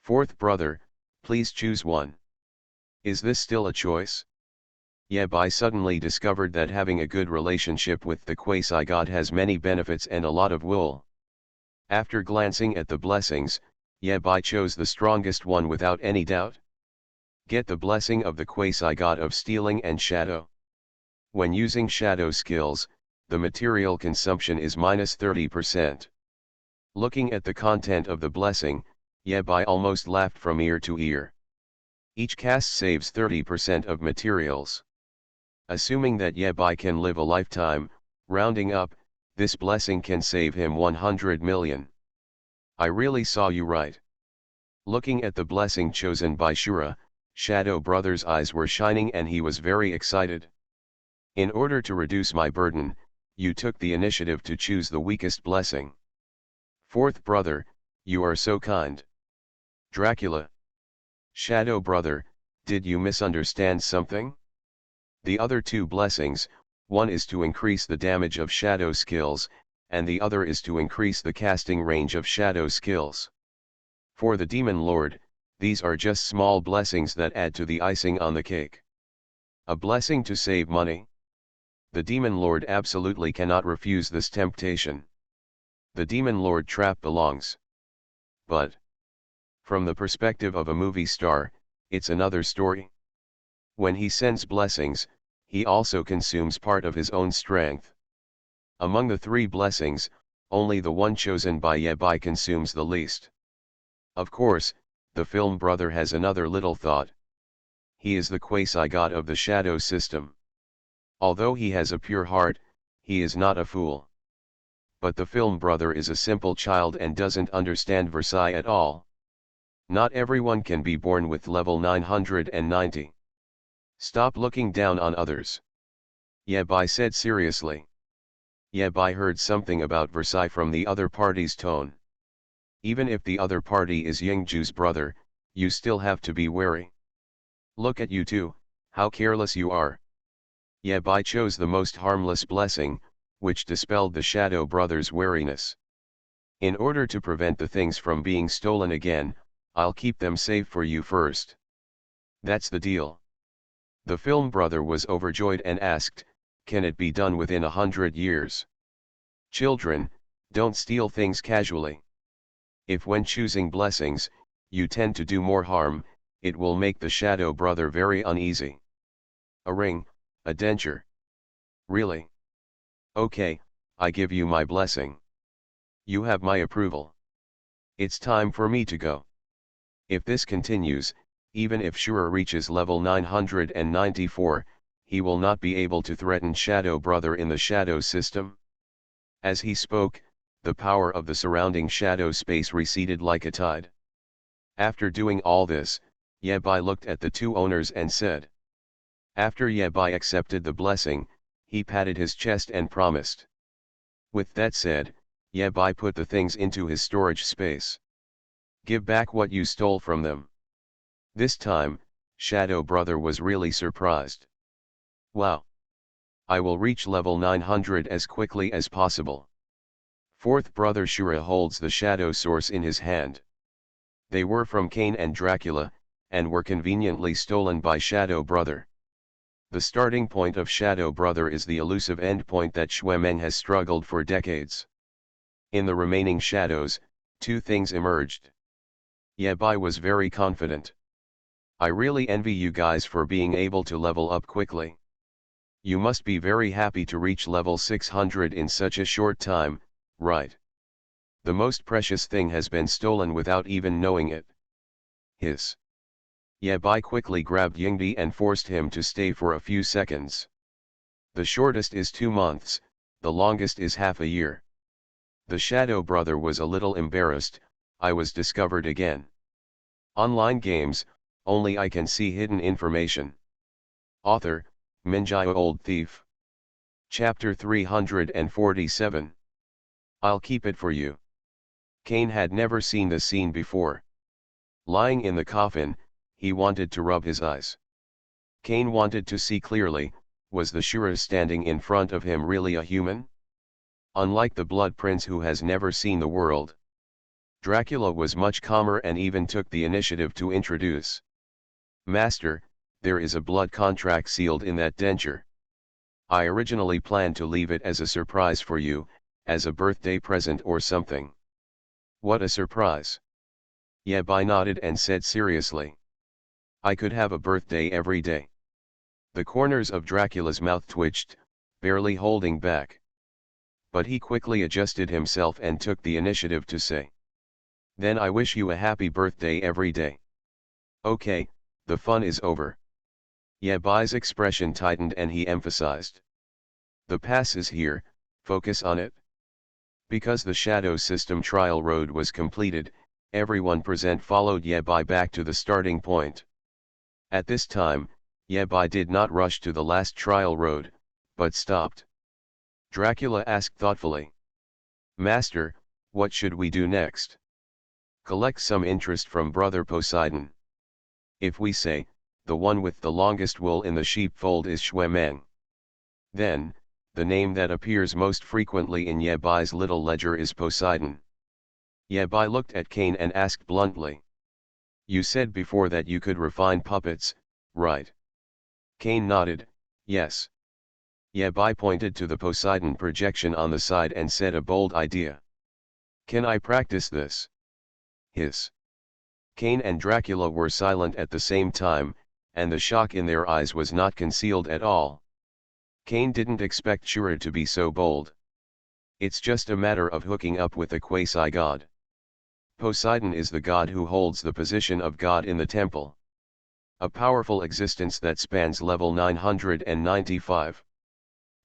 Fourth brother, please choose one. Is this still a choice? Yabai suddenly discovered that having a good relationship with the quasi-god has many benefits and a lot of wool. After glancing at the blessings, Yabai chose the strongest one without any doubt. Get the blessing of the quasi-god of stealing and shadow. When using shadow skills, the material consumption is minus 30%. Looking at the content of the blessing, Yabai almost laughed from ear to ear. Each cast saves 30% of materials. Assuming that Yabai can live a lifetime, rounding up, this blessing can save him 100 million. I really saw you right. Looking at the blessing chosen by Shura, Shadow Brother's eyes were shining and he was very excited. In order to reduce my burden, you took the initiative to choose the weakest blessing. Fourth brother, you are so kind. Dracula. Shadow Brother, did you misunderstand something? The other two blessings, one is to increase the damage of shadow skills, and the other is to increase the casting range of shadow skills. For the Demon Lord, these are just small blessings that add to the icing on the cake. A blessing to save money. The Demon Lord absolutely cannot refuse this temptation. The Demon Lord trap belongs. But from the perspective of a movie star, it's another story. When he sends blessings, he also consumes part of his own strength. Among the three blessings, only the one chosen by Yabai consumes the least. Of course, the film brother has another little thought. He is the quasi-god of the shadow system. Although he has a pure heart, he is not a fool. But the film brother is a simple child and doesn't understand Versailles at all. Not everyone can be born with level 990. Stop looking down on others. Yabai said seriously. Yabai heard something about Versailles from the other party's tone. Even if the other party is Yingju's brother, you still have to be wary. Look at you two, how careless you are. Yabai chose the most harmless blessing, which dispelled the Shadow Brother's wariness. In order to prevent the things from being stolen again, I'll keep them safe for you first. That's the deal. The film brother was overjoyed and asked, can it be done within 100 years? Children, don't steal things casually. If when choosing blessings, you tend to do more harm, it will make the Shadow Brother very uneasy. A ring, a denture. Really? Okay, I give you my blessing. You have my approval. It's time for me to go. If this continues, even if Shura reaches level 994, he will not be able to threaten Shadow Brother in the shadow system. As he spoke, the power of the surrounding shadow space receded like a tide. After doing all this, Yabai looked at the two owners and said. After Yabai accepted the blessing, he patted his chest and promised. With that said, Yabai put the things into his storage space. Give back what you stole from them. This time, Shadow Brother was really surprised. Wow! I will reach level 900 as quickly as possible. Fourth brother Shura holds the shadow source in his hand. They were from Cain and Dracula, and were conveniently stolen by Shadow Brother. The starting point of Shadow Brother is the elusive endpoint that Xuemeng has struggled for decades. In the remaining shadows, two things emerged. Yabai was very confident. I really envy you guys for being able to level up quickly. You must be very happy to reach level 600 in such a short time, right? The most precious thing has been stolen without even knowing it. Hiss. Yabai quickly grabbed Yingdi and forced him to stay for a few seconds. The shortest is 2 months, the longest is half a year. The Shadow Brother was a little embarrassed. I was discovered again. Online games, only I can see hidden information. Author, Minjai Old Thief. Chapter 347. I'll keep it for you. Cain had never seen the scene before. Lying in the coffin, he wanted to rub his eyes. Cain wanted to see clearly, was the Shura standing in front of him really a human? Unlike the Blood Prince who has never seen the world, Dracula was much calmer and even took the initiative to introduce. Master, there is a blood contract sealed in that denture. I originally planned to leave it as a surprise for you, as a birthday present or something. What a surprise! Yabai nodded and said seriously. I could have a birthday every day. The corners of Dracula's mouth twitched, barely holding back. But he quickly adjusted himself and took the initiative to say. Then I wish you a happy birthday every day. Okay, the fun is over. Yabai's expression tightened and he emphasized. The pass is here, focus on it. Because the Shadow System trial road was completed, everyone present followed Yabai back to the starting point. At this time, Yabai did not rush to the last trial road, but stopped. Dracula asked thoughtfully. Master, what should we do next? Collect some interest from Brother Poseidon. If we say, the one with the longest wool in the sheepfold is Xuemeng. Then, the name that appears most frequently in Yabai's little ledger is Poseidon. Yabai looked at Cain and asked bluntly. You said before that you could refine puppets, right? Cain nodded, yes. Yabai pointed to the Poseidon projection on the side and said a bold idea. Can I practice this? Hiss. Cain and Dracula were silent at the same time, and the shock in their eyes was not concealed at all. Cain didn't expect Shura to be so bold. It's just a matter of hooking up with a quasi-god. Poseidon is the god who holds the position of god in the temple. A powerful existence that spans level 995.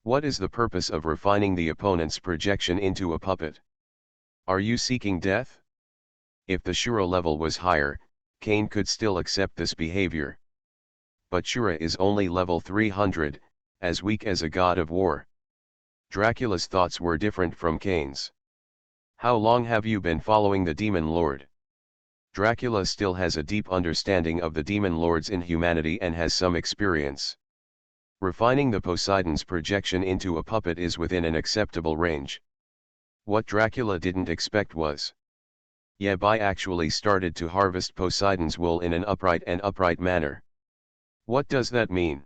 What is the purpose of refining the opponent's projection into a puppet? Are you seeking death? If the Shura level was higher, Cain could still accept this behavior. But Shura is only level 300, as weak as a god of war. Dracula's thoughts were different from Cain's. How long have you been following the Demon Lord? Dracula still has a deep understanding of the Demon Lord's inhumanity and has some experience. Refining the Poseidon's projection into a puppet is within an acceptable range. What Dracula didn't expect was Yabai actually started to harvest Poseidon's wool in an upright manner. What does that mean?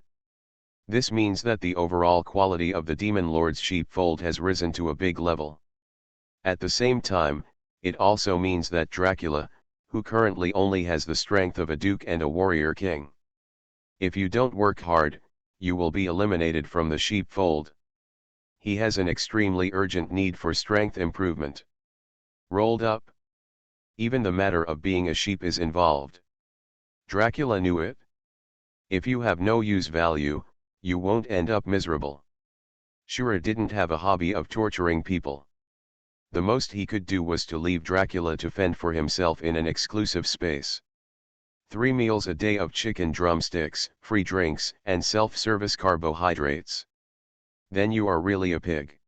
This means that the overall quality of the Demon Lord's sheepfold has risen to a big level. At the same time, it also means that Dracula, who currently only has the strength of a duke and a warrior king. If you don't work hard, you will be eliminated from the sheepfold. He has an extremely urgent need for strength improvement. Rolled up. Even the matter of being a sheep is involved. Dracula knew it. If you have no use value, you won't end up miserable. Shura didn't have a hobby of torturing people. The most he could do was to leave Dracula to fend for himself in an exclusive space. 3 meals a day of chicken drumsticks, free drinks, and self-service carbohydrates. Then you are really a pig.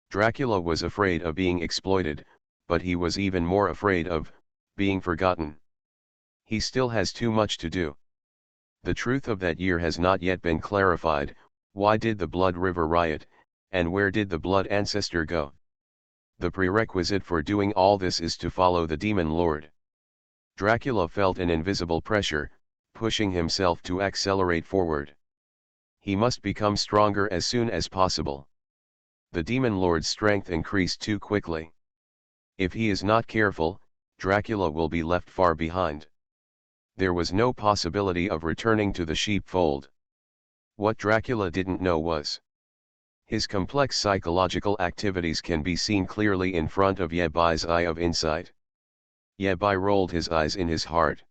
Dracula was afraid of being exploited, but he was even more afraid of being forgotten. He still has too much to do. The truth of that year has not yet been clarified. Why did the Blood River riot, and where did the Blood Ancestor go? The prerequisite for doing all this is to follow the Demon Lord. Dracula felt an invisible pressure, pushing himself to accelerate forward. He must become stronger as soon as possible. The Demon Lord's strength increased too quickly. If he is not careful, Dracula will be left far behind. There was no possibility of returning to the sheepfold. What Dracula didn't know was his complex psychological activities can be seen clearly in front of Yabai's eye of insight. Yabai rolled his eyes in his heart.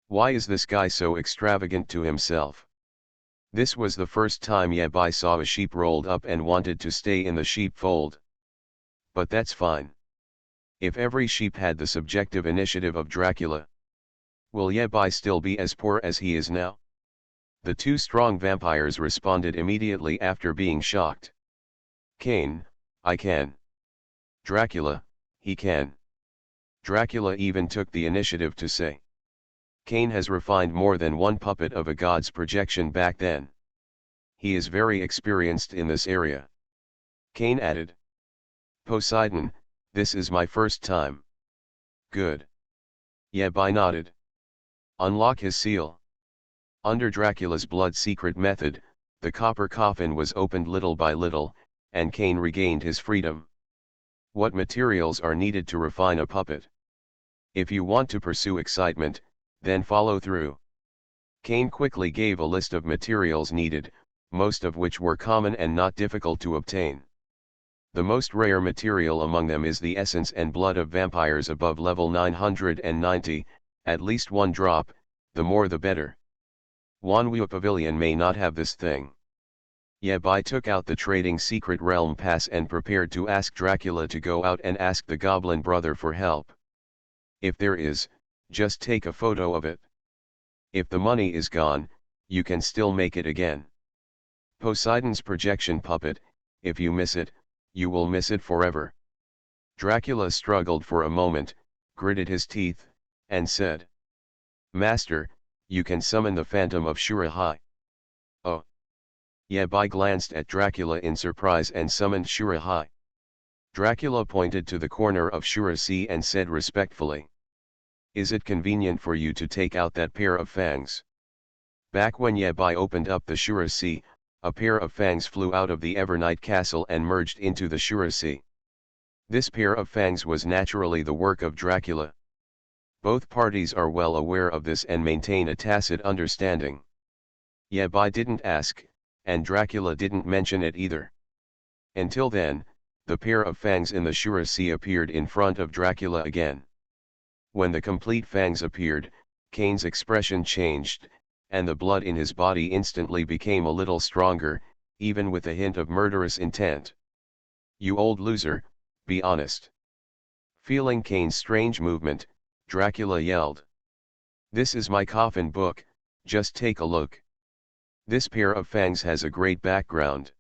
Why is this guy so extravagant to himself? This was the first time Yabai saw a sheep rolled up and wanted to stay in the sheepfold. But that's fine. If every sheep had the subjective initiative of Dracula, will Yabai still be as poor as he is now? The two strong vampires responded immediately after being shocked. Cain, I can. Dracula, he can. Dracula even took the initiative to say. Cain has refined more than one puppet of a god's projection back then. He is very experienced in this area. Cain added. Poseidon, this is my first time. Good. Yabai nodded. Unlock his seal. Under Dracula's blood secret method, the copper coffin was opened little by little, and Cain regained his freedom. What materials are needed to refine a puppet? If you want to pursue excitement, then follow through. Kane quickly gave a list of materials needed, most of which were common and not difficult to obtain. The most rare material among them is the essence and blood of vampires above level 990, at least one drop, the more the better. Wanwu Pavilion may not have this thing. Yabai took out the trading secret realm pass and prepared to ask Dracula to go out and ask the goblin brother for help. If there is, just take a photo of it. If the money is gone, you can still make it again. Poseidon's projection puppet, if you miss it, you will miss it forever. Dracula struggled for a moment, gritted his teeth, and said, "Master, you can summon the phantom of Shurahai." "Oh." Yabai glanced at Dracula in surprise and summoned Shurahai. Dracula pointed to the corner of Shurasi and said respectfully, "Is it convenient for you to take out that pair of fangs?" Back when Yabai opened up the Shurasi, a pair of fangs flew out of the Evernight castle and merged into the Shurasi. This pair of fangs was naturally the work of Dracula. Both parties are well aware of this and maintain a tacit understanding. Yabai didn't ask, and Dracula didn't mention it either. Until then, the pair of fangs in the Shurasi appeared in front of Dracula again. When the complete fangs appeared, Kane's expression changed, and the blood in his body instantly became a little stronger, even with a hint of murderous intent. "You old loser, be honest." Feeling Kane's strange movement, Dracula yelled, "This is my coffin book, just take a look. This pair of fangs has a great background."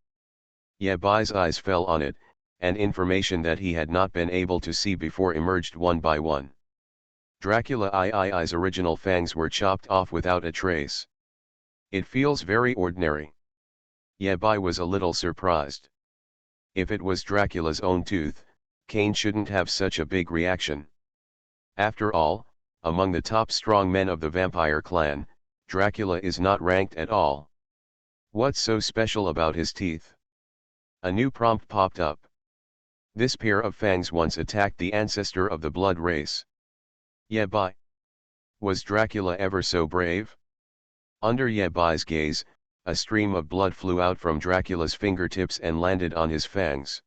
Yabai's eyes fell on it, and information that he had not been able to see before emerged one by one. Dracula's original fangs were chopped off without a trace. "It feels very ordinary." Yabai was a little surprised. If it was Dracula's own tooth, Kane shouldn't have such a big reaction. After all, among the top strong men of the vampire clan, Dracula is not ranked at all. What's so special about his teeth? A new prompt popped up. This pair of fangs once attacked the ancestor of the blood race. Yabai. Was Dracula ever so brave? Under Yabai's gaze, a stream of blood flew out from Dracula's fingertips and landed on his fangs.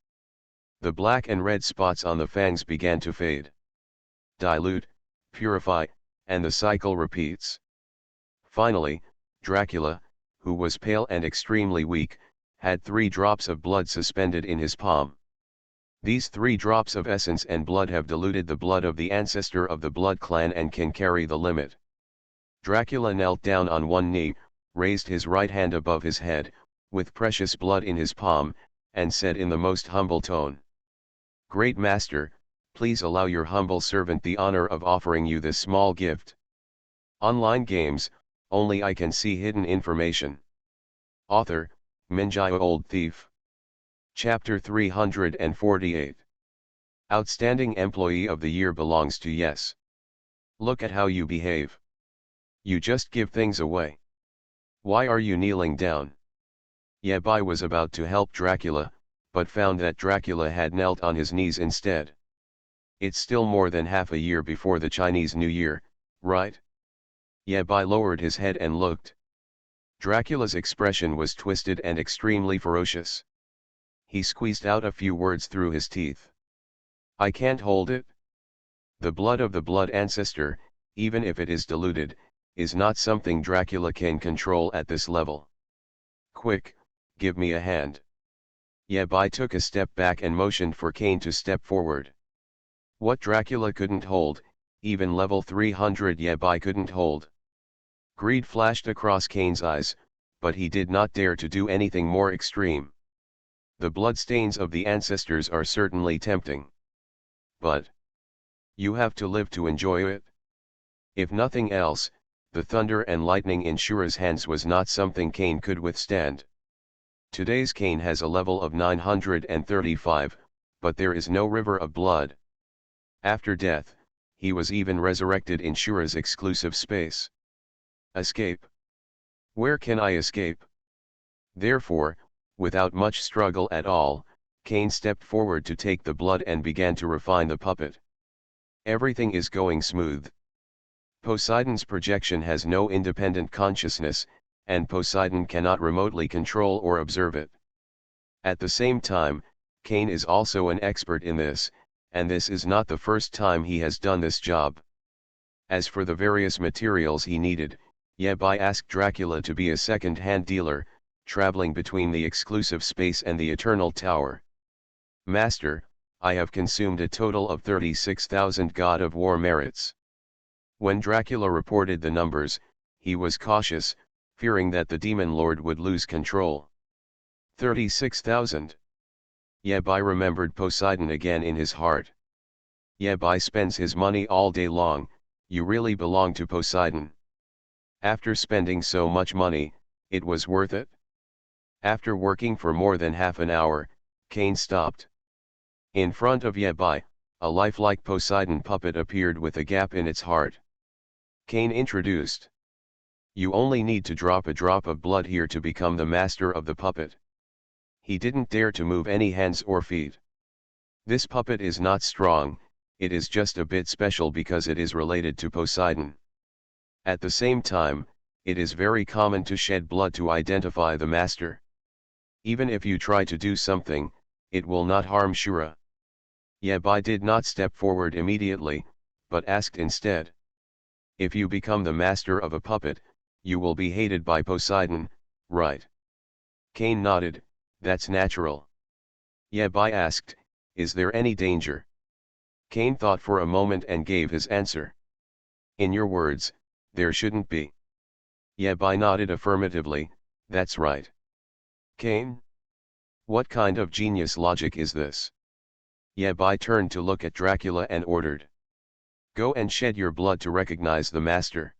The black and red spots on the fangs began to fade, dilute, purify, and the cycle repeats. Finally, Dracula, who was pale and extremely weak, had 3 drops of blood suspended in his palm. These 3 drops of essence and blood have diluted the blood of the ancestor of the blood clan and can carry the limit. Dracula knelt down on one knee, raised his right hand above his head, with precious blood in his palm, and said in the most humble tone, "Great Master, please allow your humble servant the honor of offering you this small gift. Online games, only I can see hidden information." Author, Minjai Old Thief. Chapter 348. Outstanding Employee of the Year belongs to Yes. Look at how you behave. You just give things away. Why are you kneeling down? Yabai was about to help Dracula, but found that Dracula had knelt on his knees instead. It's still more than half a year before the Chinese New Year, right? Yabai lowered his head and looked. Dracula's expression was twisted and extremely ferocious. He squeezed out a few words through his teeth. "I can't hold it. The blood of the blood ancestor, even if it is diluted, is not something Dracula can control at this level. Quick, give me a hand." Yabai took a step back and motioned for Kane to step forward. What Dracula couldn't hold, even level 300 Yabai couldn't hold. Greed flashed across Kane's eyes, but he did not dare to do anything more extreme. The bloodstains of the ancestors are certainly tempting. But you have to live to enjoy it. If nothing else, the thunder and lightning in Shura's hands was not something Kane could withstand. Today's Kane has a level of 935, but there is no river of blood. After death, he was even resurrected in Shura's exclusive space. Escape? Where can I escape? Therefore, without much struggle at all, Kane stepped forward to take the blood and began to refine the puppet. Everything is going smooth. Poseidon's projection has no independent consciousness, and Poseidon cannot remotely control or observe it. At the same time, Cain is also an expert in this, and this is not the first time he has done this job. As for the various materials he needed, Yabai asked Dracula to be a second-hand dealer, traveling between the exclusive space and the Eternal Tower. Master, I have consumed a total of 36,000 God of War merits. When Dracula reported the numbers, he was cautious, fearing that the demon lord would lose control. 36,000. Yabai remembered Poseidon again in his heart. Yabai spends his money all day long, you really belong to Poseidon. After spending so much money, it was worth it? After working for more than half an hour, Cain stopped. In front of Yabai, a lifelike Poseidon puppet appeared with a gap in its heart. Cain introduced. You only need to drop a drop of blood here to become the master of the puppet. He didn't dare to move any hands or feet. This puppet is not strong, it is just a bit special because it is related to Poseidon. At the same time, it is very common to shed blood to identify the master. Even if you try to do something, it will not harm Shura. Yabai did not step forward immediately, but asked instead. If you become the master of a puppet, you will be hated by Poseidon, right? Cain nodded, that's natural. Yabai asked, is there any danger? Cain thought for a moment and gave his answer. In your words, there shouldn't be. Yabai nodded affirmatively, that's right. Cain? What kind of genius logic is this? Yabai turned to look at Dracula and ordered. Go and shed your blood to recognize the master.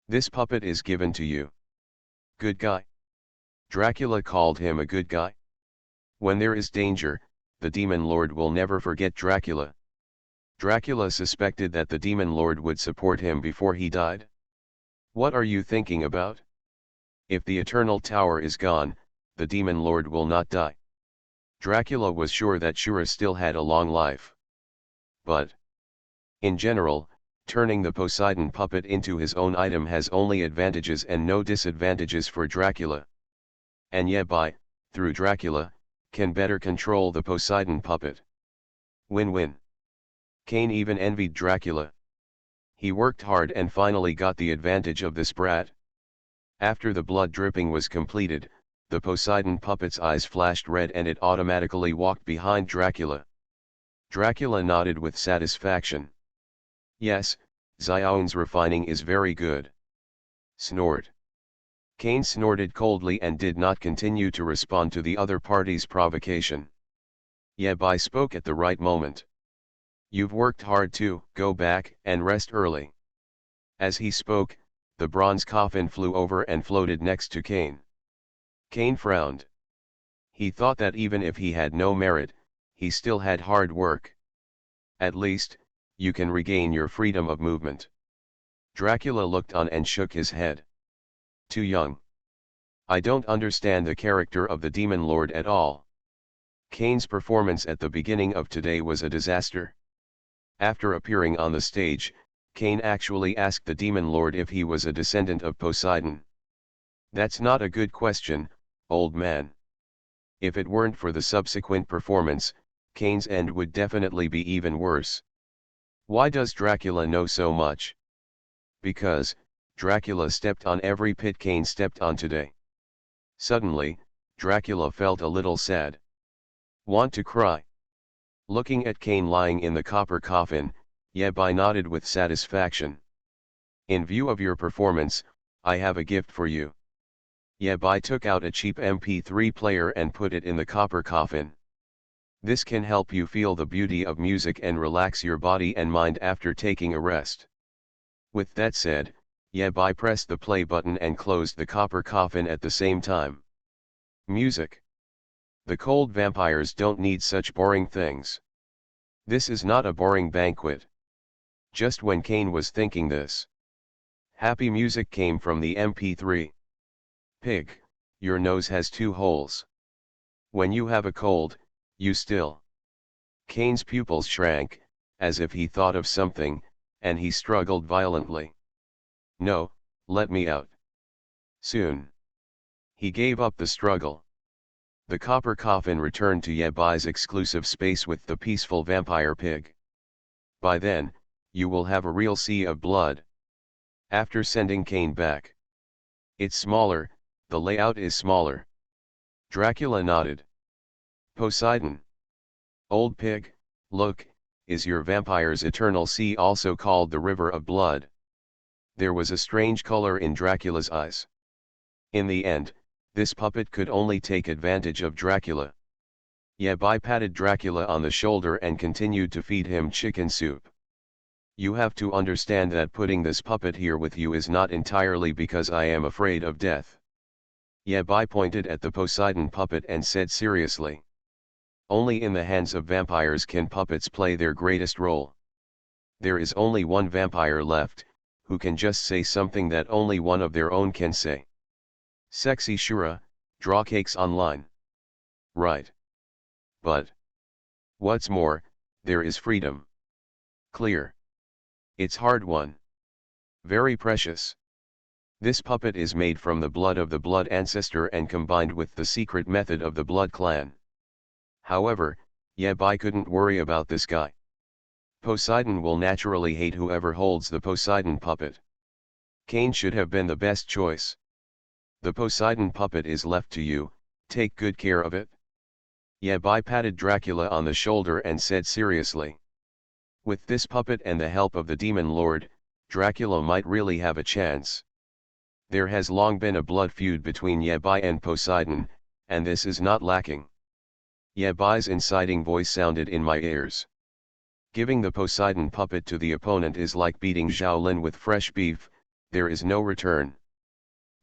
This puppet is given to you. Good guy. Dracula called him a good guy. When there is danger, the demon lord will never forget Dracula. Dracula suspected that the demon lord would support him before he died. What are you thinking about? If the Eternal Tower is gone, the demon lord will not die. Dracula was sure that Shura still had a long life. But, in general, turning the Poseidon puppet into his own item has only advantages and no disadvantages for Dracula. And Yabai, through Dracula, can better control the Poseidon puppet. Win-win. Cain even envied Dracula. He worked hard and finally got the advantage of this brat. After the blood dripping was completed, the Poseidon puppet's eyes flashed red and it automatically walked behind Dracula. Dracula nodded with satisfaction. Yes, Xiao's refining is very good. Snort. Cain snorted coldly and did not continue to respond to the other party's provocation. Yabai spoke at the right moment. You've worked hard too, go back and rest early. As he spoke, the bronze coffin flew over and floated next to Cain. Cain frowned. He thought that even if he had no merit, he still had hard work. At least, you can regain your freedom of movement. Dracula looked on and shook his head. Too young. I don't understand the character of the demon lord at all. Cain's performance at the beginning of today was a disaster. After appearing on the stage, Cain actually asked the demon lord if he was a descendant of Poseidon. That's not a good question, old man. If it weren't for the subsequent performance, Cain's end would definitely be even worse. Why does Dracula know so much? Because, Dracula stepped on every pit Cain stepped on today. Suddenly, Dracula felt a little sad. Want to cry? Looking at Cain lying in the copper coffin, Yabai nodded with satisfaction. In view of your performance, I have a gift for you. Yabai took out a cheap MP3 player and put it in the copper coffin. This can help you feel the beauty of music and relax your body and mind after taking a rest. With that said, Yabai pressed the play button and closed the copper coffin at the same time. Music. The cold vampires don't need such boring things. This is not a boring banquet. Just when Cain was thinking this, happy music came from the MP3. Pig, your nose has 2 holes. When you have a cold, you still. Cain's pupils shrank, as if he thought of something, and he struggled violently. "No, let me out." Soon. He gave up the struggle. The copper coffin returned to Yebai's exclusive space with the peaceful vampire pig. "By then, you will have a real sea of blood." After sending Kane back. "It's smaller, the layout is smaller." Dracula nodded. "Poseidon. Old pig, look, is your vampire's eternal sea also called the river of blood?" There was a strange color in Dracula's eyes. In the end, this puppet could only take advantage of Dracula. Yabai patted Dracula on the shoulder and continued to feed him chicken soup. "You have to understand that putting this puppet here with you is not entirely because I am afraid of death." Yabai pointed at the Poseidon puppet and said seriously. "Only in the hands of vampires can puppets play their greatest role. There is only one vampire left, who can just say something that only one of their own can say. Sexy Shura, draw cakes online." "Right. But what's more, there is freedom." "Clear. It's hard won. Very precious. This puppet is made from the blood of the blood ancestor and combined with the secret method of the blood clan." However, Yabai couldn't worry about this guy. Poseidon will naturally hate whoever holds the Poseidon puppet. Kane should have been the best choice. "The Poseidon puppet is left to you, take good care of it." Yabai patted Dracula on the shoulder and said seriously. With this puppet and the help of the demon lord, Dracula might really have a chance. There has long been a blood feud between Yabai and Poseidon, and this is not lacking. Yabai's inciting voice sounded in my ears. "Giving the Poseidon puppet to the opponent is like beating Shaolin with fresh beef, there is no return.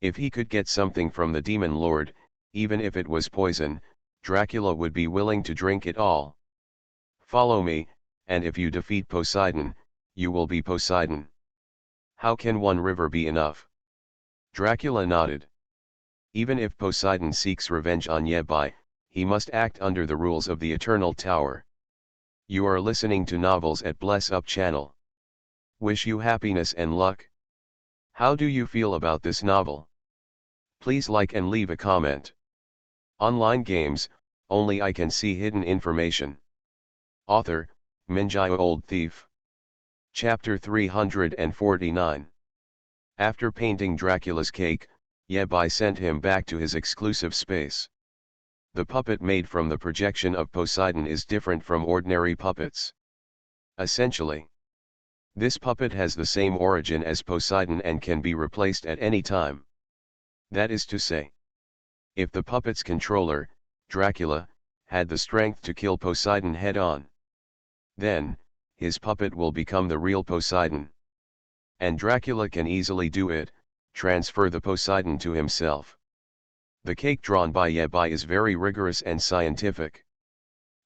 If he could get something from the demon lord, even if it was poison, Dracula would be willing to drink it all. Follow me, and if you defeat Poseidon, you will be Poseidon." "How can one river be enough?" Dracula nodded. "Even if Poseidon seeks revenge on Yabai, he must act under the rules of the Eternal Tower." You are listening to Novels at Bless Up channel. Wish you happiness and luck. How do you feel about this novel? Please like and leave a comment. Online games, only I can see hidden information. Author, Minjai Old Thief. Chapter 349. After painting Dracula's cake, Yabai sent him back to his exclusive space. The puppet made from the projection of Poseidon is different from ordinary puppets. Essentially, this puppet has the same origin as Poseidon and can be replaced at any time. That is to say, if the puppet's controller, Dracula, had the strength to kill Poseidon head-on, then, his puppet will become the real Poseidon. And Dracula can easily do it, transfer the Poseidon to himself. The cake drawn by Yabai is very rigorous and scientific.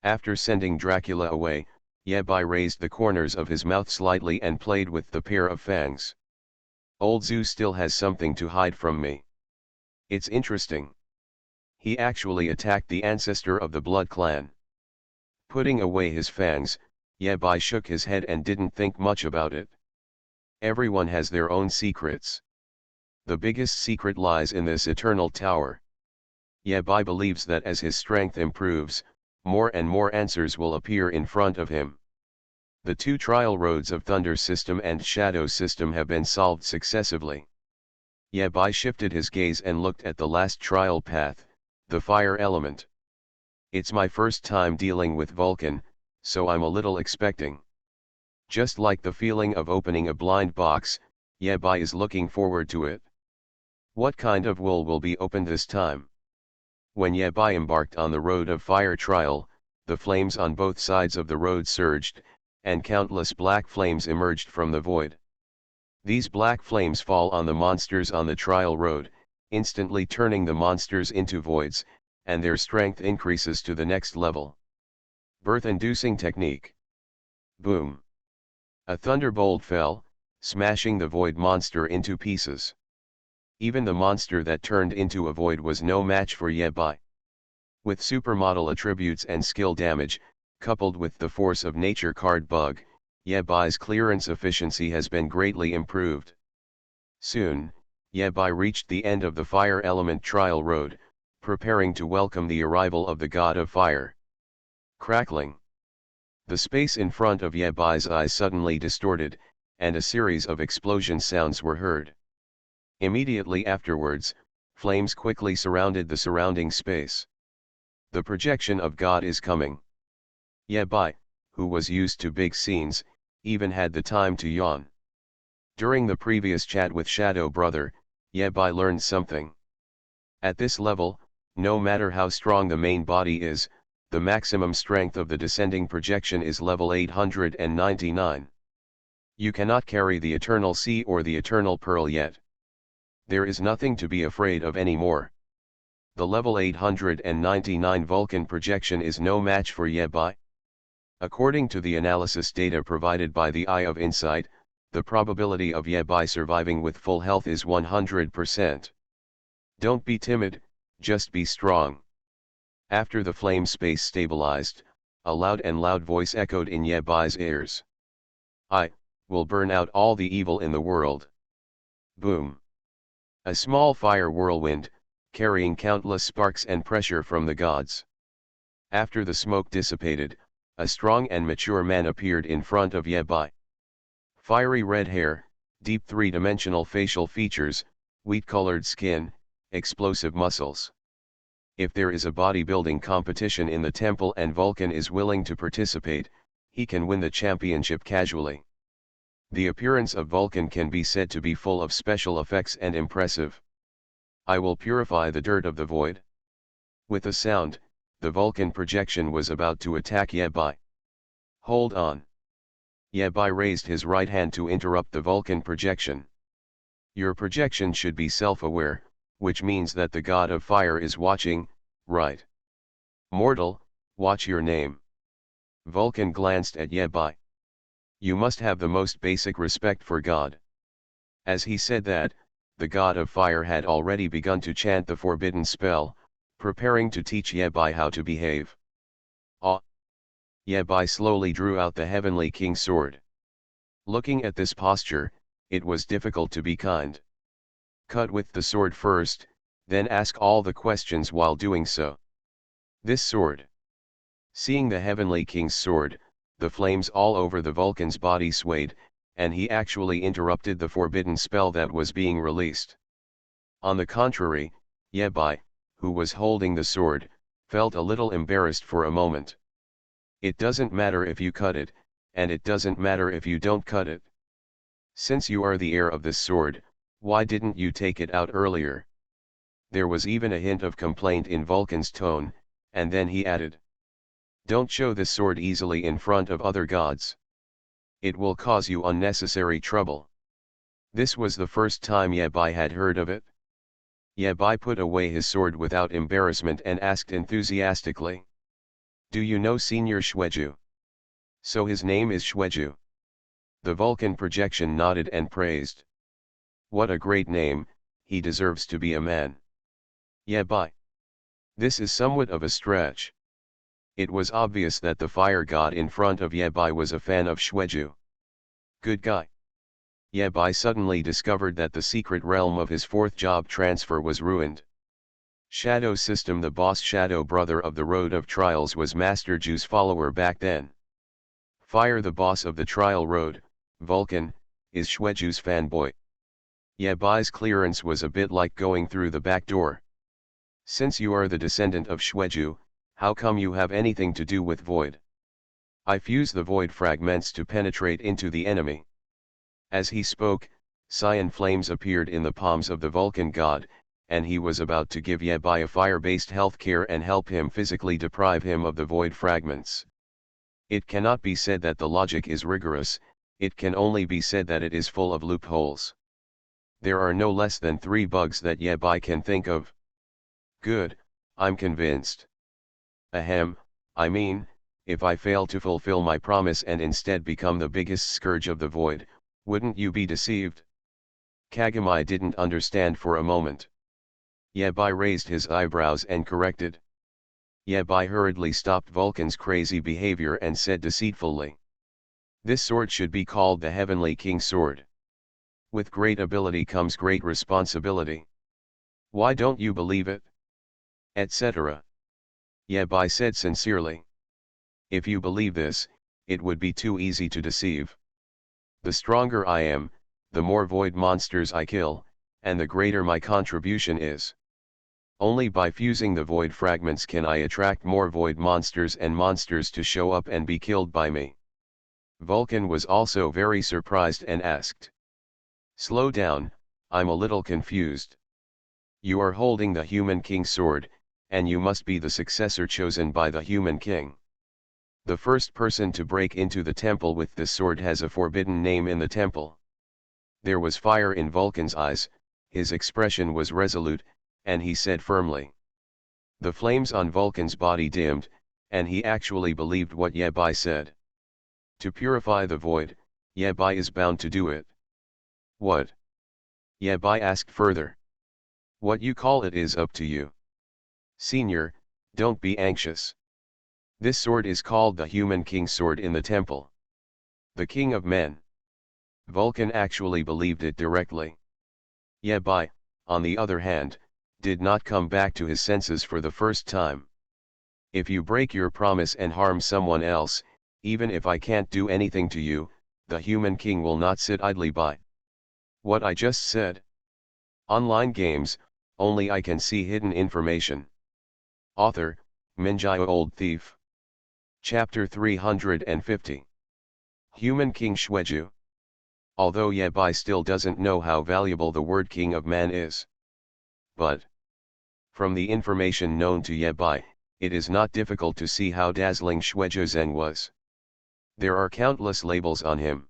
After sending Dracula away, Yabai raised the corners of his mouth slightly and played with the pair of fangs. Old Zeus still has something to hide from me. It's interesting. He actually attacked the ancestor of the blood clan. Putting away his fangs, Yabai shook his head and didn't think much about it. Everyone has their own secrets. The biggest secret lies in this eternal tower. Yabai believes that as his strength improves, more and more answers will appear in front of him. The two trial roads of Thunder System and Shadow System have been solved successively. Yabai shifted his gaze and looked at the last trial path, the fire element. It's my first time dealing with Vulcan, so I'm a little expecting. Just like the feeling of opening a blind box, Yabai is looking forward to it. What kind of wool will be opened this time? When Yabai embarked on the road of fire trial, the flames on both sides of the road surged, and countless black flames emerged from the void. These black flames fall on the monsters on the trial road, instantly turning the monsters into voids, and their strength increases to the next level. Birth-inducing technique. Boom! A thunderbolt fell, smashing the void monster into pieces. Even the monster that turned into a void was no match for Yabai. With supermodel attributes and skill damage, coupled with the force of nature card bug, Yebai's clearance efficiency has been greatly improved. Soon, Yebai reached the end of the fire element trial road, preparing to welcome the arrival of the god of fire. Crackling. The space in front of Yebai's eyes suddenly distorted, and a series of explosion sounds were heard. Immediately afterwards, flames quickly surrounded the surrounding space. The projection of God is coming. Yebai, who was used to big scenes, even had the time to yawn. During the previous chat with Shadow Brother, Yebai learned something. At this level, no matter how strong the main body is, the maximum strength of the descending projection is level 899. You cannot carry the Eternal Sea or the Eternal Pearl yet. There is nothing to be afraid of anymore. The level 899 Vulcan projection is no match for Yebai. According to the analysis data provided by the Eye of Insight, the probability of Yebai surviving with full health is 100%. Don't be timid, just be strong. After the flame space stabilized, a loud voice echoed in Yebai's ears. I will burn out all the evil in the world. Boom. A small fire whirlwind, carrying countless sparks and pressure from the gods. After the smoke dissipated, a strong and mature man appeared in front of Yebai. Fiery red hair, deep three-dimensional facial features, wheat-colored skin, explosive muscles. If there is a bodybuilding competition in the temple and Vulcan is willing to participate, he can win the championship casually. The appearance of Vulcan can be said to be full of special effects and impressive. I will purify the dirt of the void. With a sound, the Vulcan projection was about to attack Yebai. Hold on. Yebai raised his right hand to interrupt the Vulcan projection. Your projection should be self-aware, which means that the god of fire is watching, right? Mortal, watch your name. Vulcan glanced at Yebai. You must have the most basic respect for God. As he said that, the god of fire had already begun to chant the forbidden spell, preparing to teach Yebai how to behave. Ah! Yebai slowly drew out the Heavenly King's sword. Looking at this posture, it was difficult to be kind. Cut with the sword first, then ask all the questions while doing so. This sword. Seeing the Heavenly King's sword, the flames all over the Vulcan's body swayed, and he actually interrupted the forbidden spell that was being released. On the contrary, Yebai, who was holding the sword, felt a little embarrassed for a moment. It doesn't matter if you cut it, and it doesn't matter if you don't cut it. Since you are the heir of this sword, why didn't you take it out earlier? There was even a hint of complaint in Vulcan's tone, and then he added. Don't show this sword easily in front of other gods. It will cause you unnecessary trouble. This was the first time Yebai had heard of it. Yebai put away his sword without embarrassment and asked enthusiastically. Do you know Senior Shweju? So his name is Shweju. The Vulcan projection nodded and praised. What a great name, he deserves to be a man. Yebai. This is somewhat of a stretch. It was obvious that the fire god in front of Yebai was a fan of Shweju. Good guy. Yebai suddenly discovered that the secret realm of his fourth job transfer was ruined. Shadow System. The boss Shadow Brother of the Road of Trials was Master Ju's follower back then. Fire. The boss of the trial road, Vulcan, is Shweju's fanboy. Yebai's clearance was a bit like going through the back door. Since you are the descendant of Shweju, how come you have anything to do with void? I fuse the void fragments to penetrate into the enemy. As he spoke, cyan flames appeared in the palms of the Vulcan god, and he was about to give Yebai a fire-based healthcare and help him physically deprive him of the void fragments. It cannot be said that the logic is rigorous, it can only be said that it is full of loopholes. There are no less than 3 bugs that Yebai can think of. Good, I'm convinced. Ahem, I mean, if I fail to fulfill my promise and instead become the biggest scourge of the void, wouldn't you be deceived? Kagami didn't understand for a moment. Yebai raised his eyebrows and corrected. Yebai hurriedly stopped Vulcan's crazy behavior and said deceitfully. This sword should be called the Heavenly King's sword. With great ability comes great responsibility. Why don't you believe it? Etc. Yabai said sincerely. If you believe this, it would be too easy to deceive. The stronger I am, the more void monsters I kill, and the greater my contribution is. Only by fusing the void fragments can I attract more void monsters and monsters to show up and be killed by me. Vulcan was also very surprised and asked. Slow down, I'm a little confused. You are holding the human king's sword, and you must be the successor chosen by the human king. The first person to break into the temple with this sword has a forbidden name in the temple. There was fire in Vulcan's eyes, his expression was resolute, and he said firmly. The flames on Vulcan's body dimmed, and he actually believed what Yabai said. To purify the void, Yabai is bound to do it. What? Yabai asked further. What you call it is up to you. Senior, don't be anxious. This sword is called the human king's sword in the temple. The king of men. Vulcan actually believed it directly. Yabai, on the other hand, did not come back to his senses for the first time. If you break your promise and harm someone else, even if I can't do anything to you, the human king will not sit idly by. What I just said? Online games, only I can see hidden information. Author, Minjai Old Thief. Chapter 350. Human King Shweju. Although Yabai still doesn't know how valuable the word king of man is. But, from the information known to Yabai, it is not difficult to see how dazzling Shweju Zeng was. There are countless labels on him.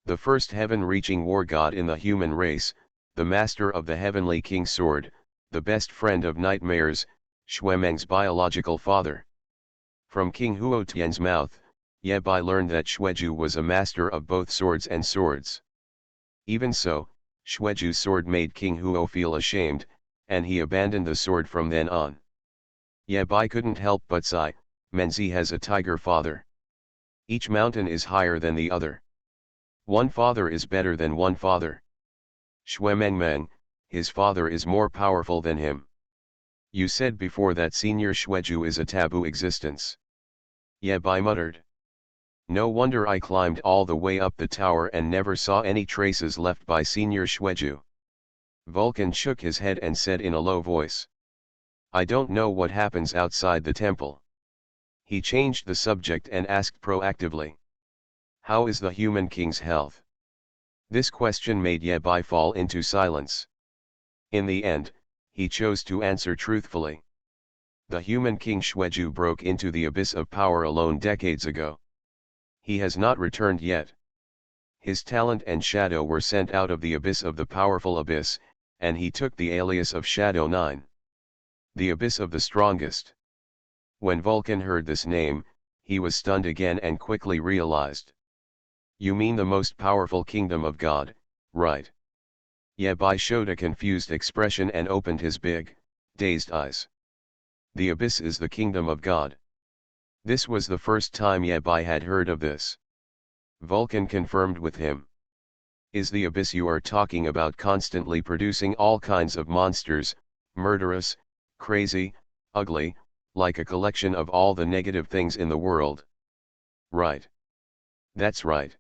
The first heaven-reaching war god in the human race, the master of the heavenly king's sword, the best friend of nightmares, Shwemeng's biological father. From King Huo Tian's mouth, Yabai learned that Shweju was a master of both swords and swords. Even so, Shweju's sword made King Huo feel ashamed, and he abandoned the sword from then on. Yabai couldn't help but sigh, Menzi has a tiger father. Each mountain is higher than the other. One father is better than one father. Shwemeng, his father is more powerful than him. You said before that Senior Shweju is a taboo existence. Yabai muttered. No wonder I climbed all the way up the tower and never saw any traces left by Senior Shweju. Vulcan shook his head and said in a low voice. I don't know what happens outside the temple. He changed the subject and asked proactively. How is the human king's health? This question made Yabai fall into silence. In the end, he chose to answer truthfully. The human king Shweju broke into the abyss of power alone decades ago. He has not returned yet. His talent and shadow were sent out of the abyss of the powerful abyss, and he took the alias of Shadow 9. The abyss of the strongest. When Vulcan heard this name, he was stunned again and quickly realized. You mean the most powerful kingdom of God, right? Yabai showed a confused expression and opened his big, dazed eyes. The abyss is the kingdom of God. This was the first time Yabai had heard of this. Vulcan confirmed with him. Is the abyss you are talking about constantly producing all kinds of monsters, murderous, crazy, ugly, like a collection of all the negative things in the world? Right. That's right.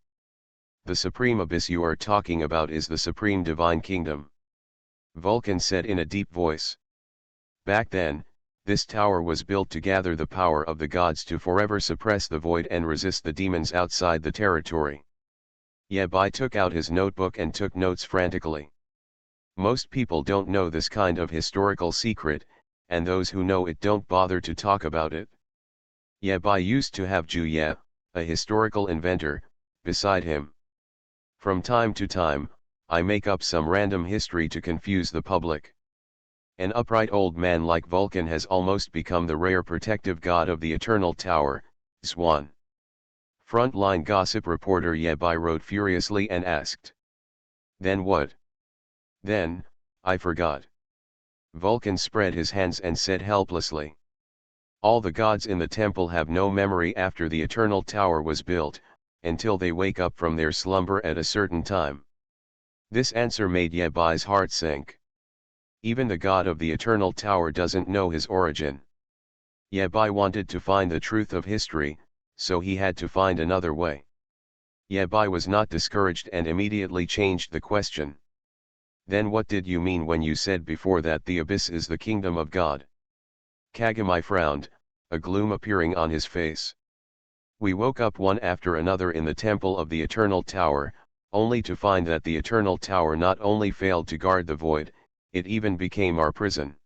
The supreme abyss you are talking about is the supreme divine kingdom. Vulcan said in a deep voice. Back then, this tower was built to gather the power of the gods to forever suppress the void and resist the demons outside the territory. Yabai took out his notebook and took notes frantically. Most people don't know this kind of historical secret, and those who know it don't bother to talk about it. Yabai used to have Ju Ye, a historical inventor, beside him. From time to time, I make up some random history to confuse the public. An upright old man like Vulcan has almost become the rare protective god of the Eternal Tower, Swan. Frontline gossip reporter Yabai wrote furiously and asked. Then what? Then, I forgot. Vulcan spread his hands and said helplessly. All the gods in the temple have no memory after the Eternal Tower was built, until they wake up from their slumber at a certain time. This answer made Yebai's heart sink. Even the god of the eternal tower doesn't know his origin. Yebai wanted to find the truth of history, so he had to find another way. Yebai was not discouraged and immediately changed the question. Then what did you mean when you said before that the abyss is the kingdom of God? Kagami frowned, a gloom appearing on his face. We woke up one after another in the temple of the eternal tower, only to find that the eternal tower not only failed to guard the void, it even became our prison.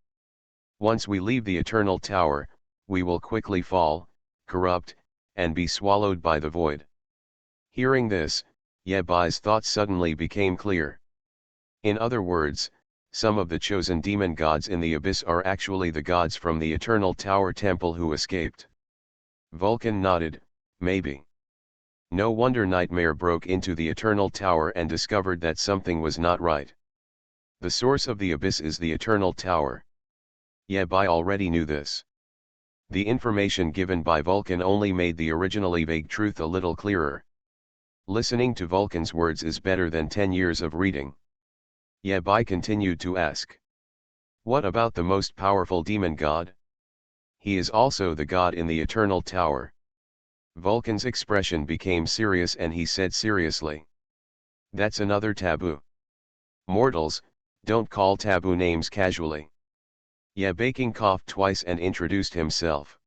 Once we leave the eternal tower, we will quickly fall, corrupt, and be swallowed by the void. Hearing this, Yebai's thoughts suddenly became clear. In other words, some of the chosen demon gods in the abyss are actually the gods from the eternal tower temple who escaped. Vulcan nodded, maybe. No wonder Nightmare broke into the eternal tower and discovered that something was not right. The source of the abyss is the eternal tower. Yebai already knew this. The information given by Vulcan only made the originally vague truth a little clearer. Listening to Vulcan's words is better than 10 years of reading. Yebai continued to ask. What about the most powerful demon god? He is also the god in the eternal tower. Vulcan's expression became serious and he said seriously. That's another taboo. Mortals, don't call taboo names casually. Yebai coughed twice and introduced himself.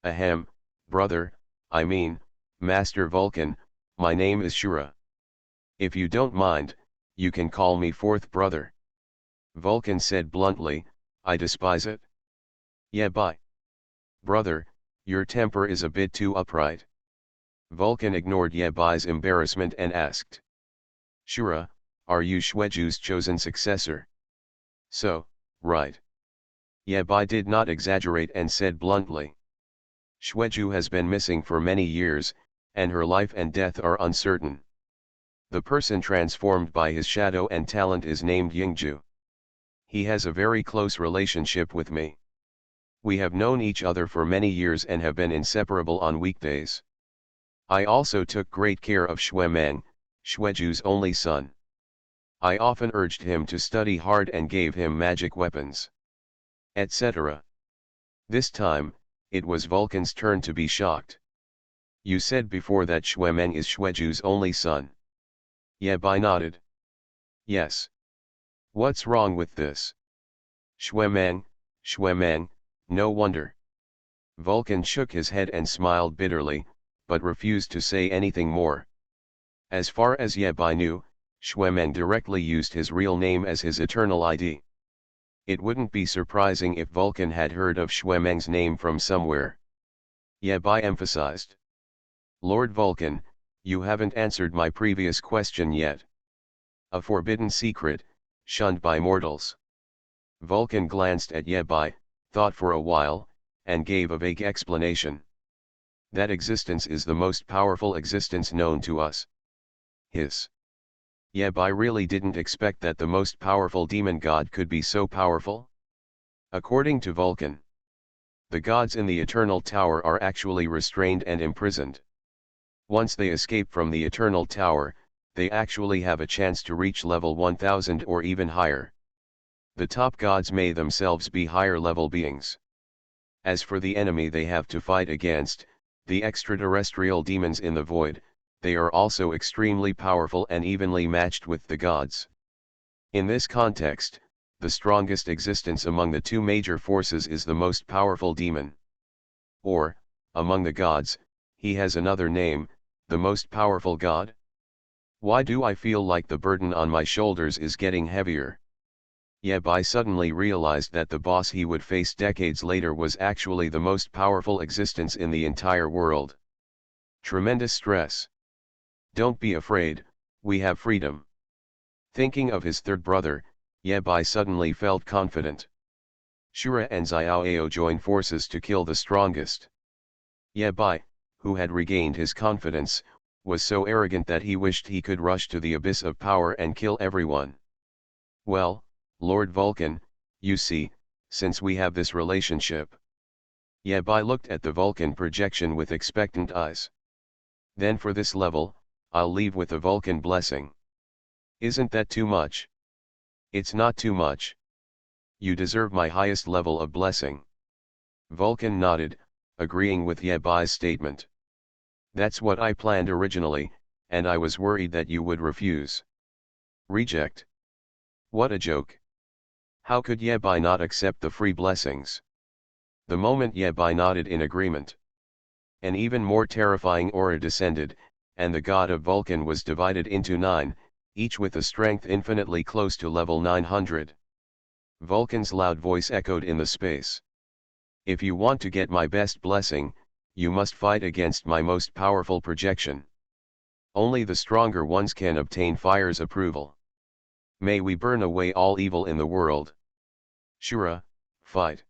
Ahem, brother, I mean, Master Vulcan, my name is Shura. If you don't mind, you can call me fourth brother. Vulcan said bluntly, I despise it. Yebai. Brother, your temper is a bit too upright. Vulcan ignored Yebai's embarrassment and asked. Shura, are you Shweju's chosen successor? So, right. Yebai did not exaggerate and said bluntly. Shweju has been missing for many years, and her life and death are uncertain. The person transformed by his shadow and talent is named Yingju. He has a very close relationship with me. We have known each other for many years and have been inseparable on weekdays. I also took great care of Shwemeng, Shweju's only son. I often urged him to study hard and gave him magic weapons, etc. This time, it was Vulcan's turn to be shocked. You said before that Shwemeng is Shweju's only son. Yebai nodded. Yes. What's wrong with this? Shwemeng, no wonder. Vulcan shook his head and smiled bitterly, but refused to say anything more. As far as Yebai knew, Shwemeng directly used his real name as his eternal ID. It wouldn't be surprising if Vulcan had heard of Shwemeng's name from somewhere. Yebai emphasized. Lord Vulcan, you haven't answered my previous question yet. A forbidden secret, shunned by mortals. Vulcan glanced at Yebai, thought for a while, and gave a vague explanation. That existence is the most powerful existence known to us. His. Yebai really didn't expect that the most powerful demon god could be so powerful. According to Vulcan, the gods in the eternal tower are actually restrained and imprisoned. Once they escape from the eternal tower, they actually have a chance to reach level 1000 or even higher. The top gods may themselves be higher level beings. As for the enemy they have to fight against, the extraterrestrial demons in the void, they are also extremely powerful and evenly matched with the gods. In this context, the strongest existence among the two major forces is the most powerful demon. Or, among the gods, he has another name, the most powerful god? Why do I feel like the burden on my shoulders is getting heavier? Yebai suddenly realized that the boss he would face decades later was actually the most powerful existence in the entire world. Tremendous stress. Don't be afraid, we have freedom. Thinking of his third brother, Yebai suddenly felt confident. Shura and Xiaoao join forces to kill the strongest. Yebai, who had regained his confidence, was so arrogant that he wished he could rush to the abyss of power and kill everyone. Well, Lord Vulcan, you see, since we have this relationship. Yebai looked at the Vulcan projection with expectant eyes. Then for this level, I'll leave with a Vulcan blessing. Isn't that too much? It's not too much. You deserve my highest level of blessing. Vulcan nodded, agreeing with Yebai's statement. That's what I planned originally, and I was worried that you would refuse. Reject. What a joke. How could Yebai not accept the free blessings? The moment Yebai nodded in agreement, an even more terrifying aura descended, and the god of Vulcan was divided into 9, each with a strength infinitely close to level 900. Vulcan's loud voice echoed in the space. If you want to get my best blessing, you must fight against my most powerful projection. Only the stronger ones can obtain fire's approval. May we burn away all evil in the world. Shura, fight.